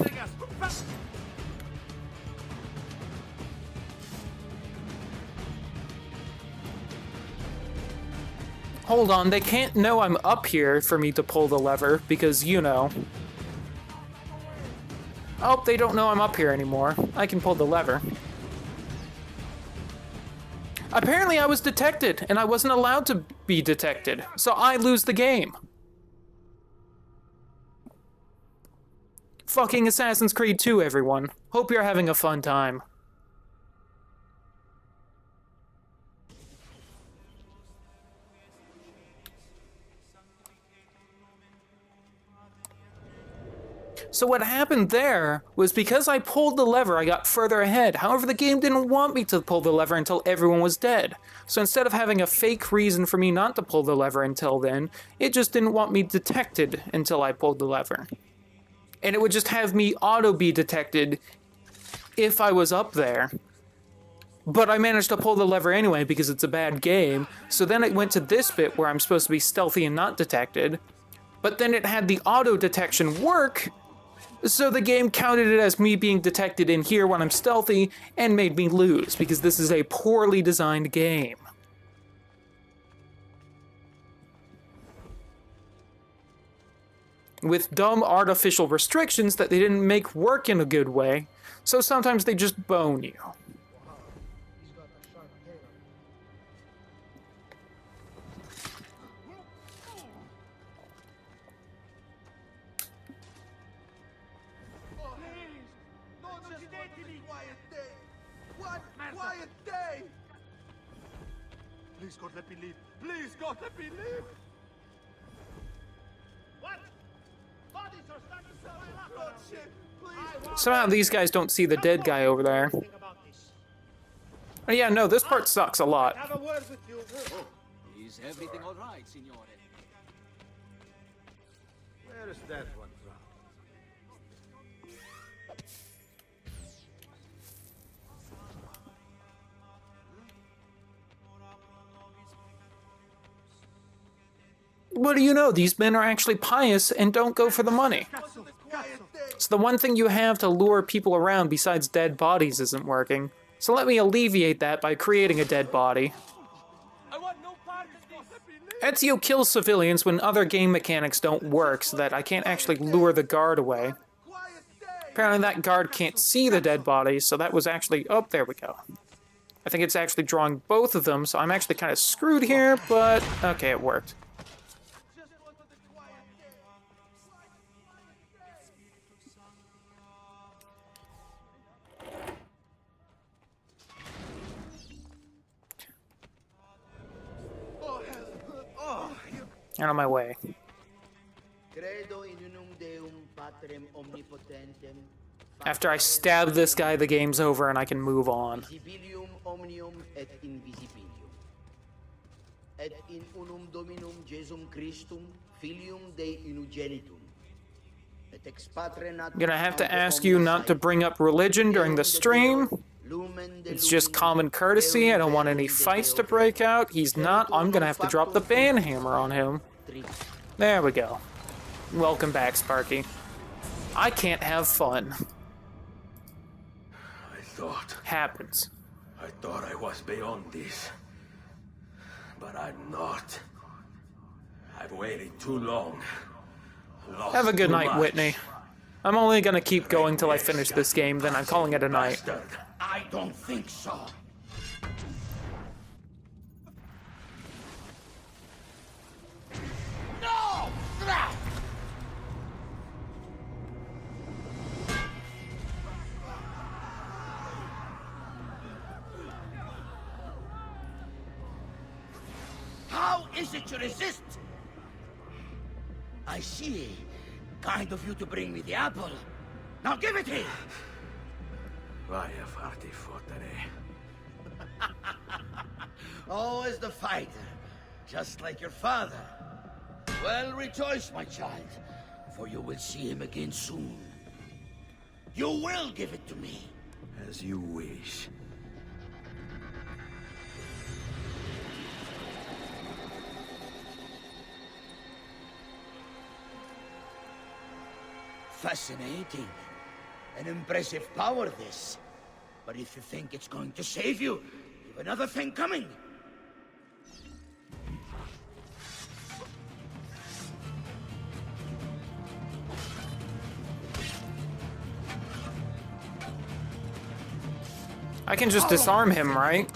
Hold on, they can't know I'm up here for me to pull the lever, because, you know. Oh, they don't know I'm up here anymore. I can pull the lever. Apparently I was detected, and I wasn't allowed to be detected, so I lose the game. Fucking Assassin's Creed 2, everyone. Hope you're having a fun time. So what happened there was because I pulled the lever, I got further ahead. However, the game didn't want me to pull the lever until everyone was dead. So instead of having a fake reason for me not to pull the lever until then, it just didn't want me detected until I pulled the lever. And it would just have me auto-be detected if I was up there. But I managed to pull the lever anyway because it's a bad game. So then it went to this bit where I'm supposed to be stealthy and not detected. But then it had the auto-detection work, so the game counted it as me being detected in here when I'm stealthy and made me lose because this is a poorly designed game. With dumb artificial restrictions that they didn't make work in a good way, so sometimes they just bone you. Quiet day! Please, God, let me leave. Please, God, let me leave. What? Bodies are starting to fill up. Shit, please. Somehow these guys don't see the dead guy over there. Oh yeah, no, this part sucks a lot. Have a word with you. Oh, is everything all right, signore? Where is that one from? What do you know? These men are actually pious and don't go for the money. So the one thing you have to lure people around besides dead bodies isn't working. So let me alleviate that by creating a dead body. Ezio kills civilians when other game mechanics don't work so that I can't actually lure the guard away. Apparently that guard can't see the dead bodies, so that was actually... Oh, there we go. I think it's actually drawing both of them, so I'm actually kind of screwed here, but... Okay, it worked. Get on my way. After I stab this guy, the game's over and I can move on. Et in unum Dominum Jesum Christum, Filium Dei Unigenitum. I'm gonna have to ask you not to bring up religion during the stream. It's just common courtesy. I don't want any fights to break out. He's not. I'm gonna have to drop the ban hammer on him. There we go. Welcome back, Sparky. I can't have fun. Happens. I thought I was beyond this. But I'm not. I've waited too long. Have a good night, Whitney. I'm only gonna keep going till I finish this game, then I'm calling it a night. I don't think so. No! is it you resist? I see. Kind of you to bring me the apple. Now give it here! Vai a farti fottere. Always the fighter. Just like your father. Well, rejoice, my child. For you will see him again soon. You will give it to me. As you wish. Fascinating. An impressive power, this. But if you think it's going to save you, you've another thing coming. I can just disarm him, right?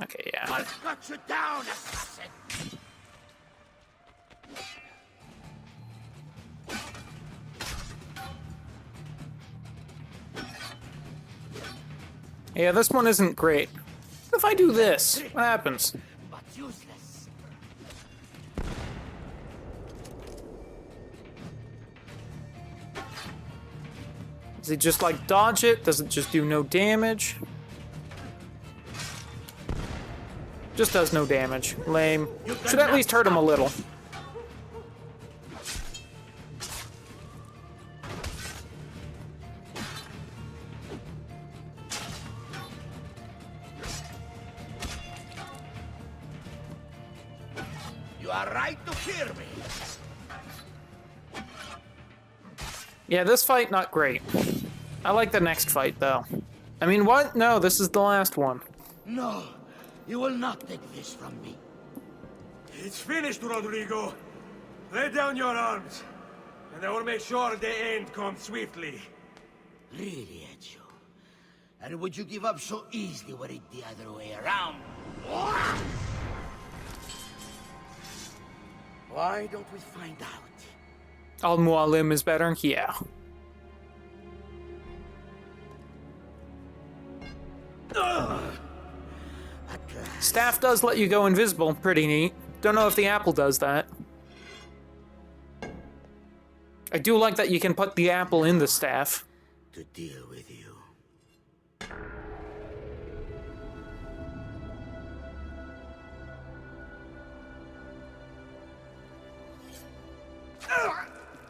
Okay, yeah. I'll cut you down, assassin! Yeah, this one isn't great. What if I do this? What happens? But useless. Does he just like dodge it? Does it just do no damage? Just does no damage. Lame. Should at least hurt him a little. You are right to fear me. Yeah, this fight not great. I like the next fight though. I mean, what? No, this is the last one. No, you will not take this from me. It's finished, Rodrigo. Lay down your arms, and I will make sure the end comes swiftly. Really, Ezio? And would you give up so easily were it the other way around? Why don't we find out? Al-Mualim is better? Yeah. Staff does let you go invisible. Pretty neat. Don't know if the apple does that. I do like that you can put the apple in the staff. To deal with you.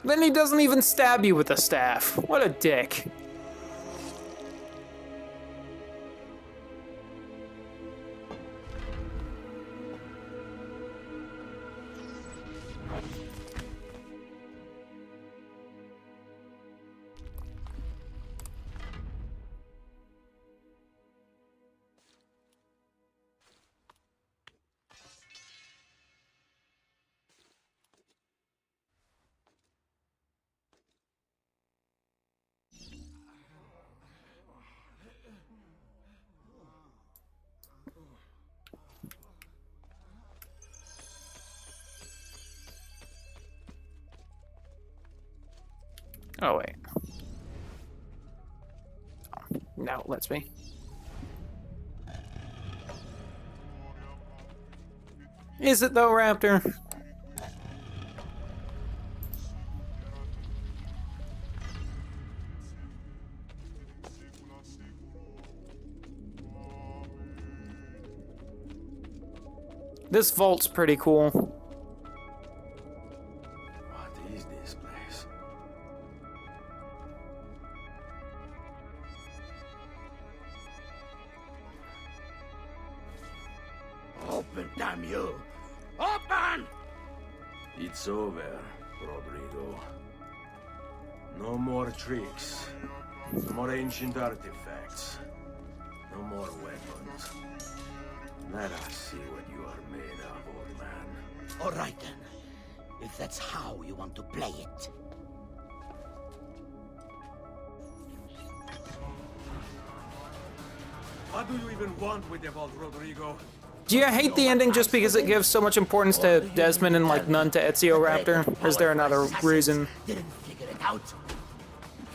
Then he doesn't even stab you with the staff. What a dick. Oh, wait. Oh, now it lets me. Is it though, Raptor? This vault's pretty cool. What is this place? Open, damn you! Open! It's over, Rodrigo. No more tricks. No more ancient artifacts. No more weapons. Let us see what you are made of, old man. All right then. If that's how you want to play it. What do you even want with the vault, Rodrigo? Do you hate the ending just because it gives so much importance to Desmond and like none to Ezio Raptor? Or is there another reason? Didn't figure it out.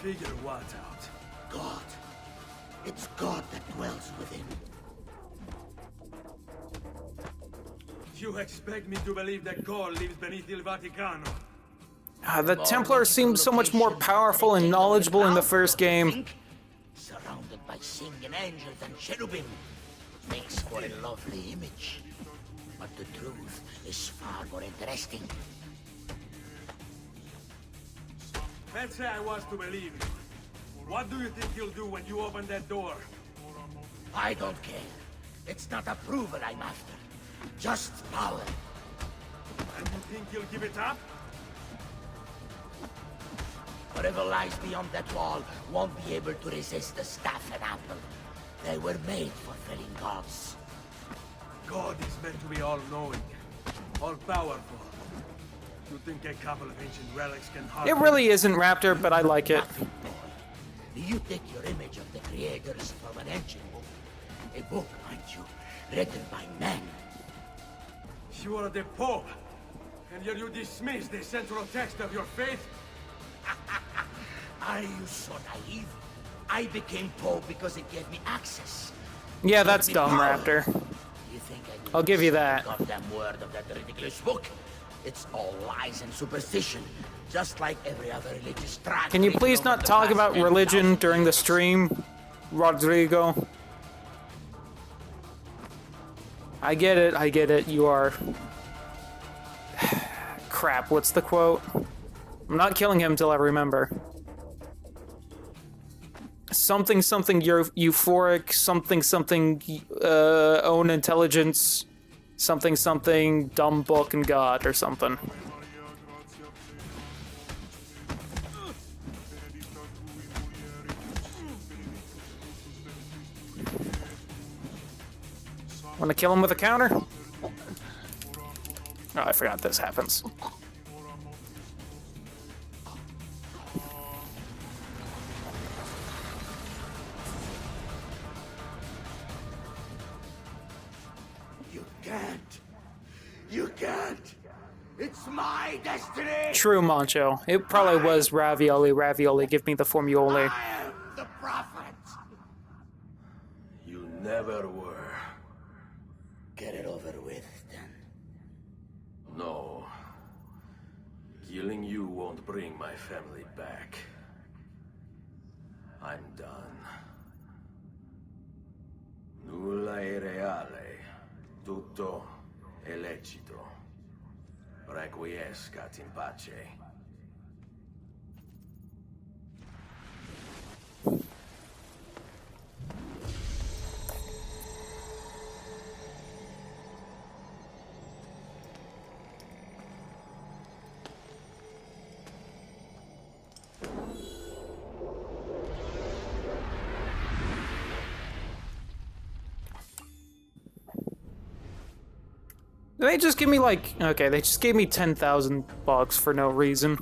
Figure what out? God. It's God that dwells within. You expect me to believe that God lives beneath Il Vaticano? The Templars seemed so much more powerful and knowledgeable in the first game. Surrounded by singing angels and cherubim. Makes for a lovely image. But the truth is far more interesting. Let's say I was to believe you. What do you think you'll do when you open that door? I don't care. It's not approval I'm after. Just power. And you think you'll give it up? Whatever lies beyond that wall won't be able to resist the staff and apple. They were made for felling gods. God is meant to be all-knowing, all-powerful. You think a couple of ancient relics can harm It really isn't Raptor, but I like it. You take your image of the creators from an ancient book. A book, mind you, written by men. You are the Pope, and yet you dismiss the central text of your faith? Are you so naive? I became Pope because it gave me access. Yeah, that's dumb, Raptor. You think I'll give you that. Goddamn word of that ridiculous book? It's all lies and superstition, just like every other religious tract. Can you please not talk about religion during the stream, Rodrigo? I get it, you are... Crap, what's the quote? I'm not killing him till I remember. Something euphoric, something own intelligence, something dumb book and God or something. Wanna kill him with a counter? Oh, I forgot this happens. You can't! It's my destiny! True, Mancho. It probably was ravioli. Give me the formioli. I am the prophet! You never were. Get it over with, then. No. Killing you won't bring my family back. I'm done. Nulla è reale. Tutto è lecito. Requiescat in pace. They just give me like, okay, they just gave me 10,000 bucks for no reason.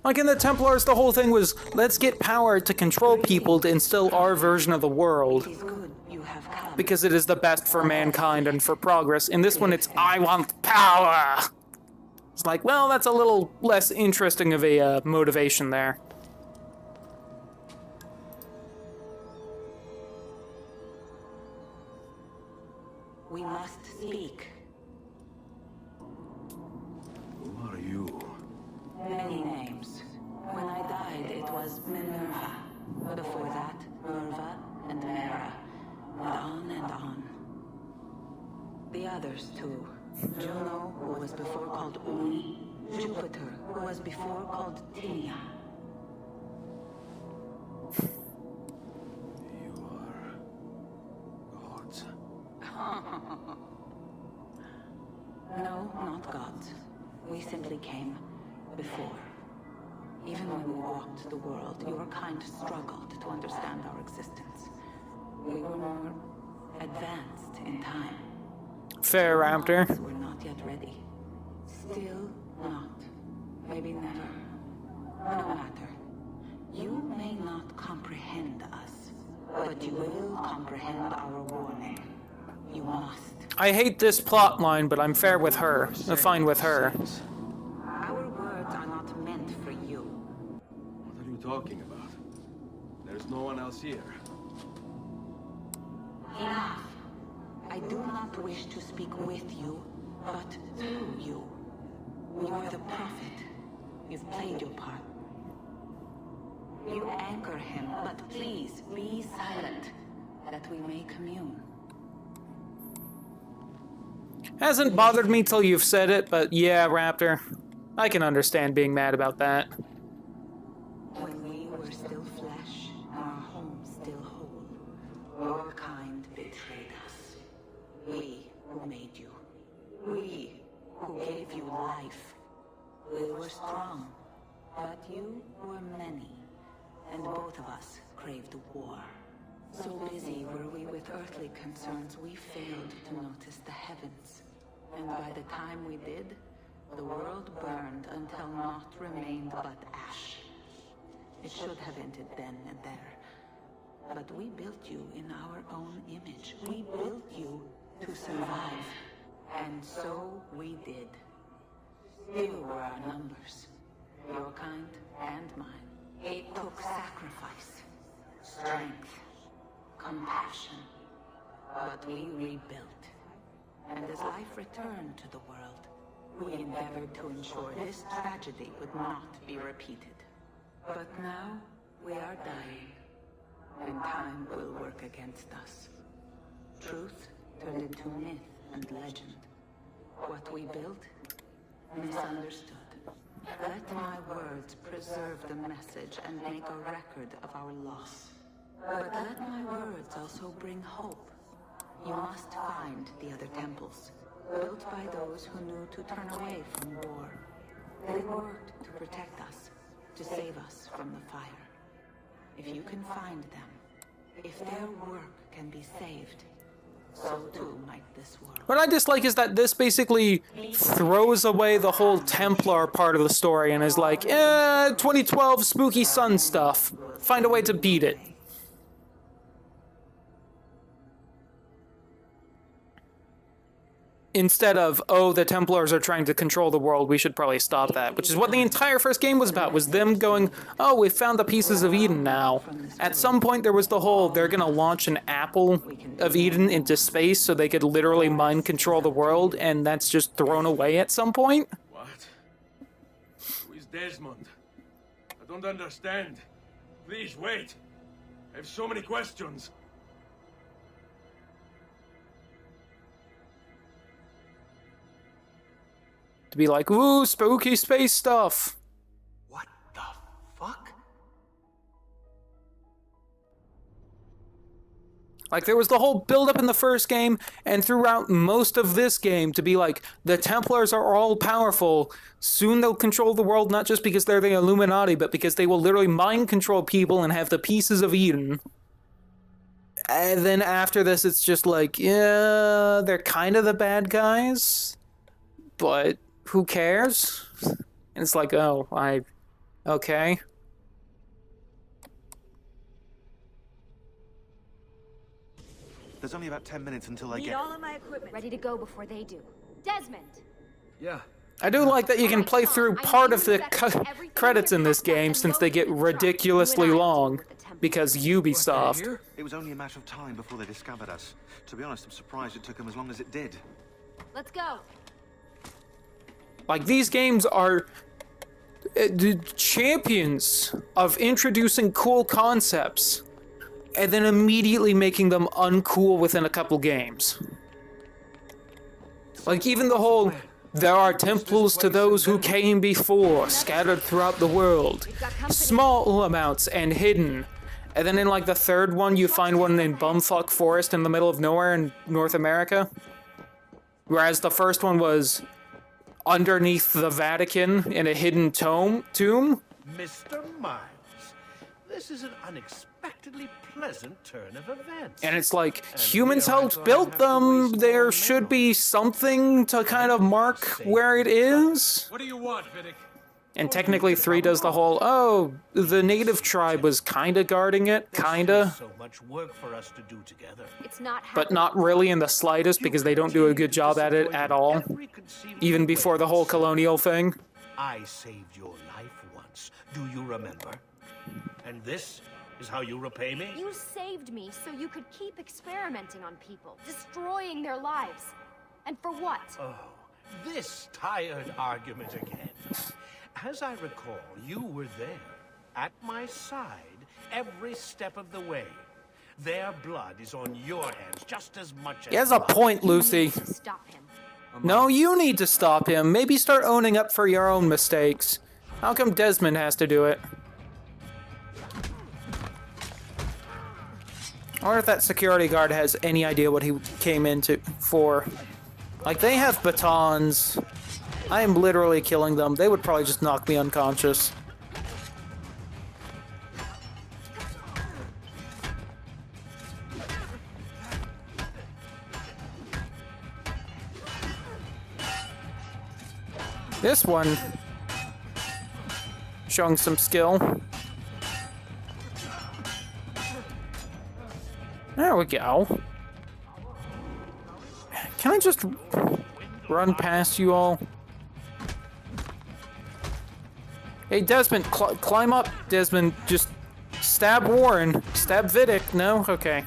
Like in the Templars, the whole thing was, let's get power to control people to instill our version of the world. Because it is the best for mankind and for progress. In this one, it's, I want power! It's like, well, that's a little less interesting of a motivation there. We must speak. Who are you? Many names. When I died, it was Minerva. Before that, Merva and Mera. And on and on. The others, too. Juno, who was before called Uni. Jupiter, who was before called Tinia. You are... gods. No, not gods. We simply came before. Even when we walked the world, your kind struggled to understand our existence. We were more advanced in time. Fair, Raptor. We're not yet ready. Still not. Maybe never. No matter. You may not comprehend us, but you will comprehend our warning. You must. I hate this plot line, but I'm fair with her. I'm fine with her. Our words are not meant for you. What are you talking about? There's no one else here. Enough. I do not wish to speak with you, but through you. You are the prophet. You've played your part. You anchor him, but please be silent, that we may commune. Hasn't bothered me till you've said it, but yeah, Raptor. I can understand being mad about that. When we were still flesh, and our home still whole, your kind betrayed us. We who made you. We who gave you life. We were strong, but you were many, and both of us craved war. So busy were we with earthly concerns, we failed to notice the heavens. And by the time we did, the world burned until naught remained but ash. It should have ended then and there. But we built you in our own image. We built you to survive. And so we did. Still were our numbers. Your kind and mine. It took sacrifice, strength, compassion. But we rebuilt. And as life returned to the world, we endeavored to ensure this tragedy would not be repeated. But now, we are dying, and time will work against us. Truth turned into myth and legend. What we built, misunderstood. Let my words preserve the message and make a record of our loss. But let my words also bring hope. You must find the other temples, built by those who knew to turn away from war. They worked to protect us, to save us from the fire. If you can find them, if their work can be saved, so too might this world. What I dislike is that this basically throws away the whole Templar part of the story and is like, 2012 spooky sun stuff. Find a way to beat it. Instead of, oh, the Templars are trying to control the world, we should probably stop that. Which is what the entire first game was about, was them going, oh, we found the pieces of Eden now. At some point there was the whole, they're gonna launch an apple of Eden into space so they could literally mind control the world, and that's just thrown away at some point. What? Who is Desmond? I don't understand. Please, wait. I have so many questions. To be like, ooh, spooky space stuff. What the fuck? Like, there was the whole build-up in the first game, and throughout most of this game, to be like, the Templars are all-powerful. Soon they'll control the world, not just because they're the Illuminati, but because they will literally mind control people and have the pieces of Eden. And then after this, it's just like, yeah, they're kind of the bad guys, but who cares? And it's like, oh, okay. There's only about 10 minutes until I Need get... all of my equipment. Ready to go before they do. Desmond! Yeah. I do like that you can play through part of the credits in this game since they get ridiculously long, because Ubisoft. It was only a matter of time before they discovered us. To be honest, I'm surprised it took them as long as it did. Let's go. Like, these games are the champions of introducing cool concepts and then immediately making them uncool within a couple games. Like, even the whole, there are temples to those who came before, scattered throughout the world. Small amounts and hidden. And then in, like, the third one, you find one in Bumfuck Forest in the middle of nowhere in North America. Whereas the first one was underneath the Vatican in a hidden tomb. Mr. Miles, This is an unexpectedly pleasant turn of events. And it's like, And humans here I helped thought I'd build have to them, waste there more should metal. be something to kind of mark where it is. What do you want, Vidic? And technically 3 does the whole, oh, the native tribe was kinda guarding it, kinda. So much work for us to do together. It's not But not really in the slightest, because they don't do a good job at it at all. Even before the whole colonial thing. I saved your life once. Do you remember? And this is how you repay me? You saved me so you could keep experimenting on people, destroying their lives. And for what? Oh, this tired argument again. As I recall, you were there, at my side, every step of the way. Their blood is on your hands just as much as He has a mine. point, Lucy. Stop him. No, you need to stop him. Maybe start owning up for your own mistakes. How come Desmond has to do it? I wonder if that security guard has any idea what he came into for. Like, they have batons. I am literally killing them. They would probably just knock me unconscious. This one, showing some skill. There we go. Can I just run past you all? Hey, Desmond, climb up, Desmond. Just stab Warren. Stab Vidic. No? Okay.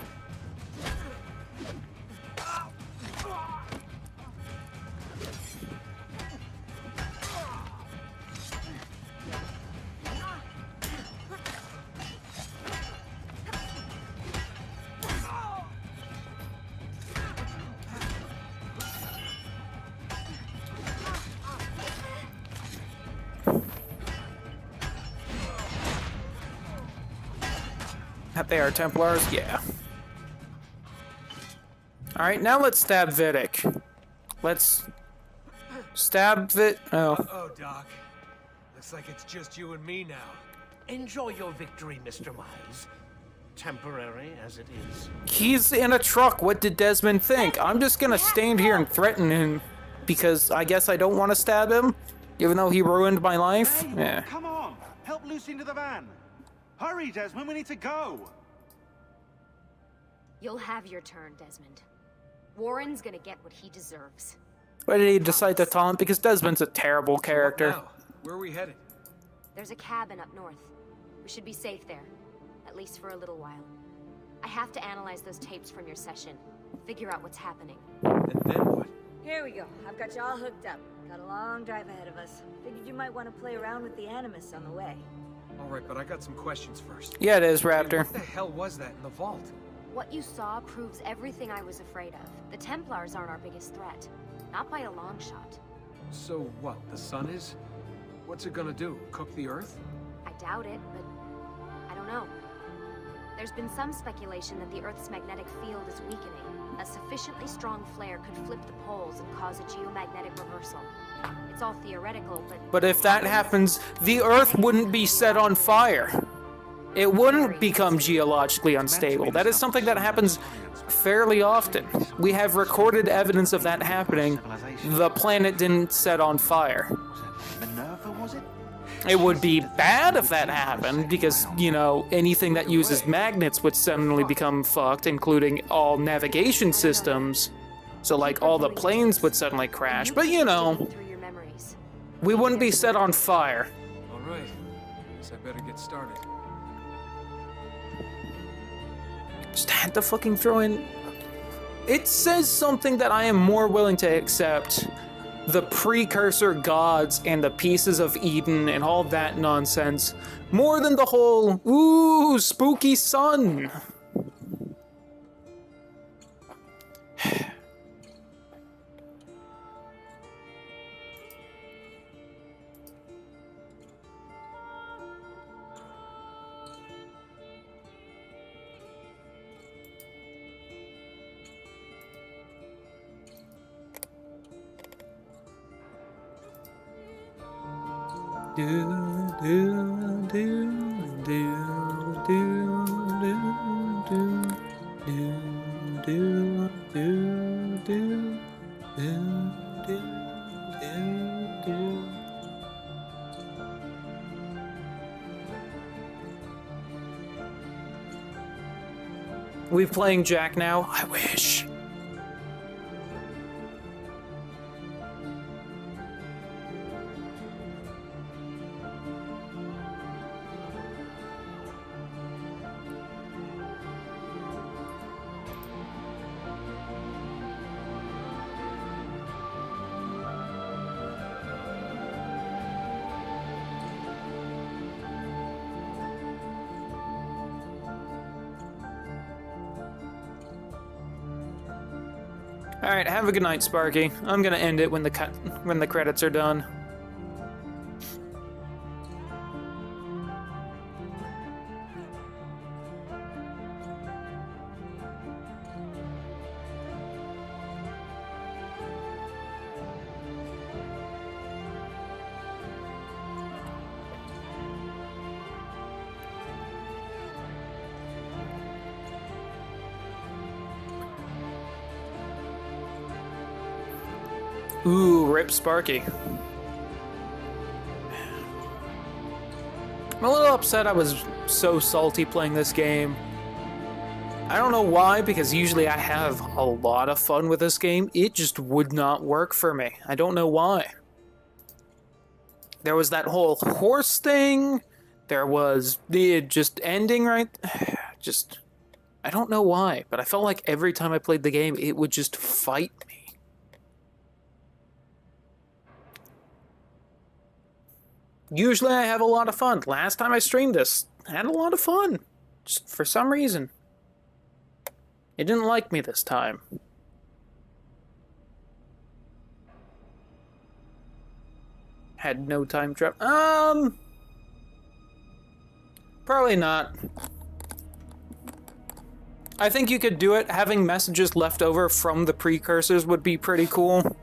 They are Templars? Yeah. Alright, now let's stab Vidic. Let's stab Oh. Oh, Doc. Looks like it's just you and me now. Enjoy your victory, Mr. Miles. Temporary as it is. He's in a truck. What did Desmond think? I'm just gonna stand here and threaten him because I guess I don't want to stab him, even though he ruined my life. Hey, Yeah. come on! Help Lucy into the van! Hurry, Desmond, we need to go! You'll have your turn, Desmond. Warren's gonna get what he deserves. Why did he decide to taunt? Because Desmond's a terrible character. Now, where are we headed? There's a cabin up north. We should be safe there. At least for a little while. I have to analyze those tapes from your session. Figure out what's happening. And then what? Here we go. I've got you all hooked up. Got a long drive ahead of us. Figured you might want to play around with the Animus on the way. Alright, but I got some questions first. Yeah, it is, Raptor. What the hell was that in the vault? What you saw proves everything I was afraid of. The Templars aren't our biggest threat. Not by a long shot. So what, the sun is? What's it gonna do? Cook the Earth? I doubt it, but I don't know. There's been some speculation that the Earth's magnetic field is weakening. A sufficiently strong flare could flip the poles and cause a geomagnetic reversal. It's all theoretical, But if that happens, the Earth wouldn't be set on fire. It wouldn't become geologically unstable. That is something that happens fairly often. We have recorded evidence of that happening. The planet didn't set on fire. Minerva, was it? It would be bad if that happened, because, you know, anything that uses magnets would suddenly become fucked, including all navigation systems. So, like, all the planes would suddenly crash. But, you know, we wouldn't be set on fire. Alright. Guess I better get started. Just had to fucking throw in... It says something that I am more willing to accept. The precursor gods and the pieces of Eden and all that nonsense. More than the whole, ooh, spooky sun. Do, do, do, do, We playing Jack now? I wish. All right, have a good night, Sparky. I'm gonna end it when the credits are done. Ooh, rip Sparky. I'm a little upset I was so salty playing this game. I don't know why, because usually I have a lot of fun with this game. It just would not work for me. I don't know why. There was that whole horse thing. There was the just ending right. Just, I don't know why, but I felt like every time I played the game, it would just fight me. Usually I have a lot of fun. Last time I streamed this, I had a lot of fun. Just for some reason. It didn't like me this time. Had no time travel. Probably not. I think you could do it. Having messages left over from the precursors would be pretty cool.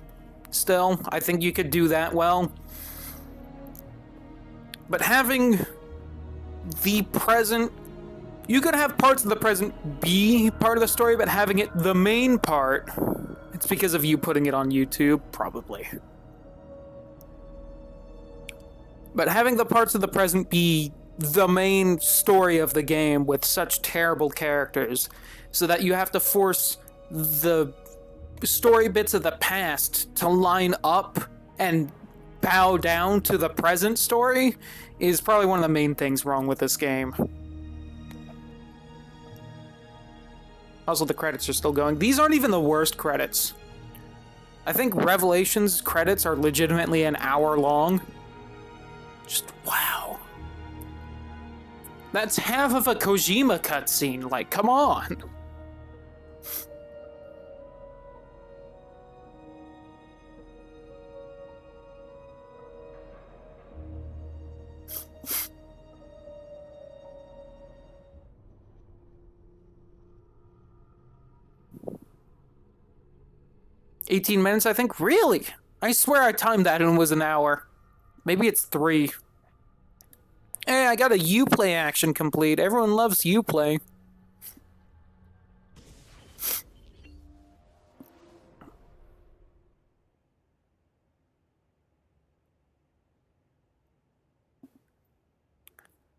Still, I think you could do that well. But having the present, you could have parts of the present be part of the story, but having it the main part, it's because of you putting it on YouTube, probably. But having the parts of the present be the main story of the game with such terrible characters, so that you have to force the story bits of the past to line up and bow down to the present story is probably one of the main things wrong with this game. Also, the credits are still going. These aren't even the worst credits. I think Revelations credits are legitimately an hour long. Just wow. That's half of a Kojima cutscene. Like, come on. $18 minutes, I think? Really? I swear I timed that and it was an hour. Maybe it's 3. Hey, I got a Uplay action complete. Everyone loves Uplay.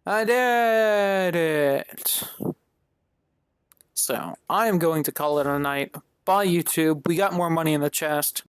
I did it. So, I am going to call it a night. Bye, YouTube. We got more money in the chest.